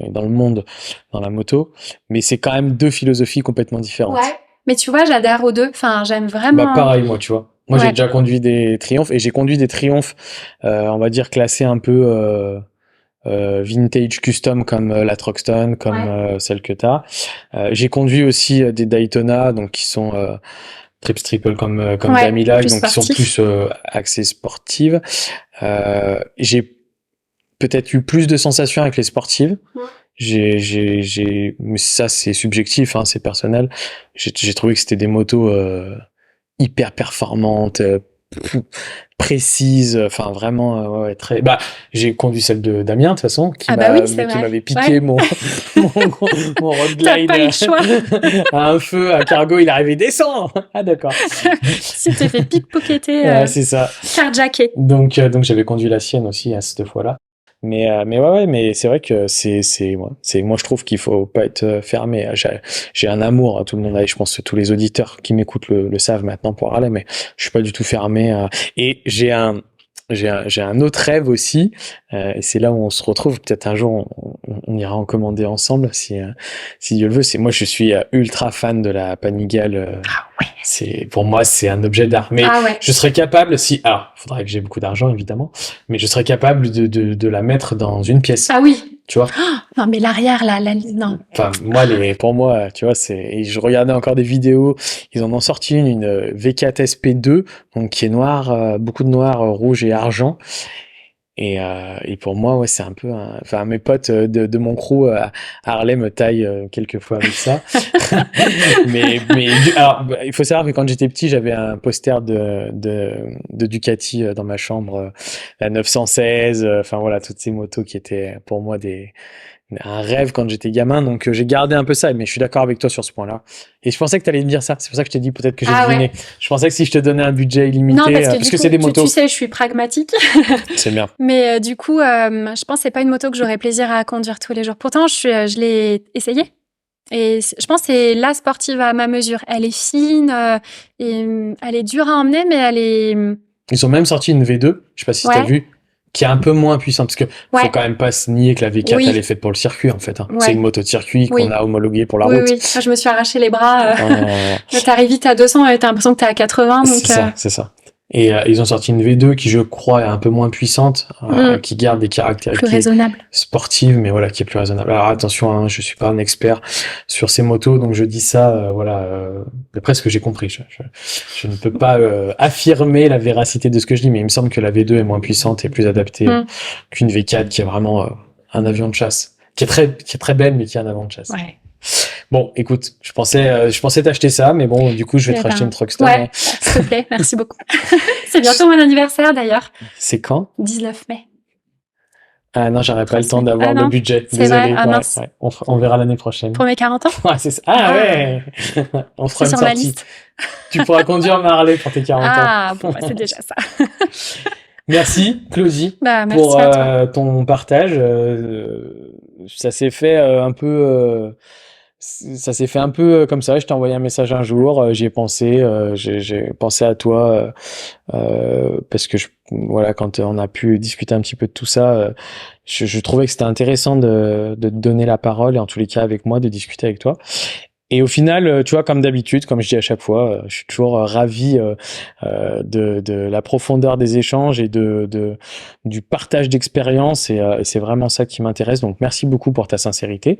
dans le monde, dans la moto. Mais c'est quand même deux philosophies complètement différentes. Ouais. Mais tu vois, j'adhère aux deux. Enfin, j'aime vraiment. Bah pareil, moi, tu vois. Moi, j'ai Ouais. déjà conduit des Triumph et j'ai conduit des Triumph, on va dire classés un peu vintage custom comme la Truxton, comme celle que t'as. J'ai conduit aussi des Daytona, donc qui sont triple comme Ouais, Damilac, plus donc qui sont sportif. plus axés sportives. J'ai peut-être eu plus de sensations avec les sportives. Mais ça c'est subjectif, hein, c'est personnel. J'ai trouvé que c'était des motos hyper performantes, précises, enfin vraiment ouais, très. Bah j'ai conduit celle de Damien de toute façon, Ah bah oui, c'est qui vrai. m'avait piqué Ouais. mon mon road T'as glide pas eu le choix. à un feu à cargo, il arrivait descend. Ah d'accord. Si t'es fait pickpocketer, Ouais, c'est ça. carjacker. Donc j'avais conduit la sienne aussi à cette fois-là. Mais ouais, mais c'est vrai que moi je trouve qu'il faut pas être fermé. J'ai un amour, hein, tout le monde, je pense que tous les auditeurs qui m'écoutent le savent maintenant pour Harley, mais je suis pas du tout fermé. Et j'ai un autre rêve aussi, et c'est là où on se retrouve. Peut-être un jour on ira en commander ensemble si Dieu le veut. C'est moi je suis ultra fan de la Panigale. Ah ouais. Pour moi c'est un objet d'art. Mais Ah ouais. je serais capable alors faudrait que j'ai beaucoup d'argent évidemment, mais je serais capable de la mettre dans une pièce. Ah oui. Tu vois. Oh, non mais l'arrière là, non. Enfin moi pour moi tu vois et je regardais encore des vidéos, ils en ont sorti une V4 SP2 donc qui est noire, beaucoup de noir, rouge et argent. Et pour moi, ouais, c'est un peu enfin, mes potes de mon crew à Harley me taillent quelquefois avec ça. Alors, il faut savoir que quand j'étais petit, j'avais un poster de Ducati dans ma chambre, la 916, enfin voilà, toutes ces motos qui étaient pour moi un rêve quand j'étais gamin, donc j'ai gardé un peu ça, mais je suis d'accord avec toi sur ce point-là. Et je pensais que tu allais me dire ça, c'est pour ça que je t'ai dit peut-être que j'ai deviné. Ouais. Je pensais que si je te donnais un budget illimité, Non, parce parce du que coup, c'est des motos. tu sais, je suis pragmatique. C'est bien. Mais du coup, je pense que c'est pas une moto que j'aurais plaisir à conduire tous les jours. Pourtant, je l'ai essayée. Et je pense que c'est la sportive à ma mesure. Elle est fine, et elle est dure à emmener, mais elle est... Ils ont même sorti une V2, je sais pas si t'as vu, qui est un peu moins puissante, parce que faut quand même pas se nier que la V4 elle est faite pour le circuit en fait. Hein. C'est une moto de circuit qu'on a homologuée pour la route. Oui. Moi, je me suis arraché les bras. Là, t'arrives vite à 200 et t'as l'impression que t'es à 80. C'est ça. Et ils ont sorti une V2 qui, je crois, est un peu moins puissante, qui garde des caractéristiques plus raisonnables, sportives, mais voilà, qui est plus raisonnable. Alors attention, hein, je suis pas un expert sur ces motos, donc je dis ça, d'après ce que j'ai compris. Je ne peux pas affirmer la véracité de ce que je dis, mais il me semble que la V2 est moins puissante et plus adaptée qu'une V4 qui est vraiment un avion de chasse, qui est très belle, mais qui est un avion de chasse. Ouais. Bon, écoute, je pensais t'acheter ça, mais bon, du coup, je vais te racheter une Truckstone. Ouais, s'il te plaît, merci beaucoup. C'est bientôt mon anniversaire, d'ailleurs. C'est quand? 19 mai. Ah non, j'aurais pas le temps d'avoir le budget. C'est Désolé. vrai, mince. Ouais. On verra l'année prochaine. Pour mes 40 ans? Ouais, c'est ça. Ah ouais! On fera une sur sortie. ma liste. Tu pourras conduire ma Harley pour tes 40 ans. Ah, bon, bah, c'est déjà ça. Merci, Claudie, merci pour à toi. ton partage. Ça s'est fait un peu... ça s'est fait un peu comme ça. Je t'ai envoyé un message un jour, j'y ai pensé, j'ai pensé à toi parce que voilà, quand on a pu discuter un petit peu de tout ça, je trouvais que c'était intéressant de te donner la parole et en tous les cas avec moi de discuter avec toi. Et au final, tu vois, comme d'habitude, comme je dis à chaque fois, je suis toujours ravi de la profondeur des échanges et du partage d'expérience et c'est vraiment ça qui m'intéresse. Donc merci beaucoup pour ta sincérité.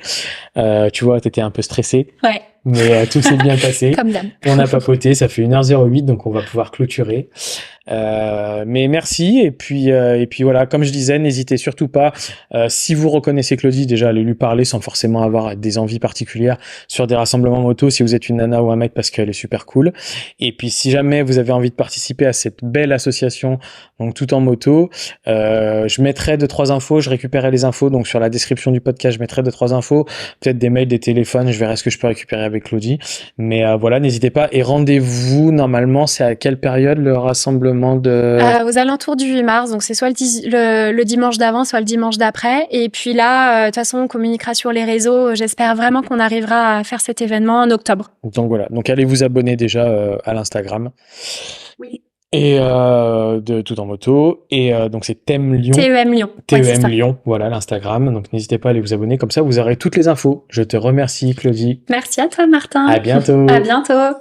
Tu vois, t'étais un peu stressé. Ouais. Mais tout s'est bien passé. Comme d'hab. On a papoté, ça fait 1h08, donc on va pouvoir clôturer. Mais merci et puis voilà, comme je disais, n'hésitez surtout pas si vous reconnaissez Claudie, déjà allez lui parler sans forcément avoir des envies particulières sur des rassemblements moto si vous êtes une nana ou un mec parce qu'elle est super cool. Et puis si jamais vous avez envie de participer à cette belle association donc tout en moto, je mettrai 2-3 infos, je récupérerai les infos donc sur la description du podcast, je mettrai 2-3 infos, peut-être des mails, des téléphones, je verrai ce que je peux récupérer avec Claudie. Mais voilà, n'hésitez pas et rendez-vous normalement, c'est à quelle période le rassemblement? probablement de... Aux alentours du 8 mars, donc c'est soit le dimanche d'avant, soit le dimanche d'après. Et puis là, de toute façon, on communiquera sur les réseaux. J'espère vraiment qu'on arrivera à faire cet événement en octobre. Donc voilà, donc allez vous abonner déjà à l'Instagram. Oui. Et de Tout en moto. Et donc c'est TEM Lyon. TEM Lyon. TEM Lyon, voilà l'Instagram. Donc n'hésitez pas à aller vous abonner, comme ça vous aurez toutes les infos. Je te remercie Claudie. Merci à toi Martin. À bientôt. À bientôt.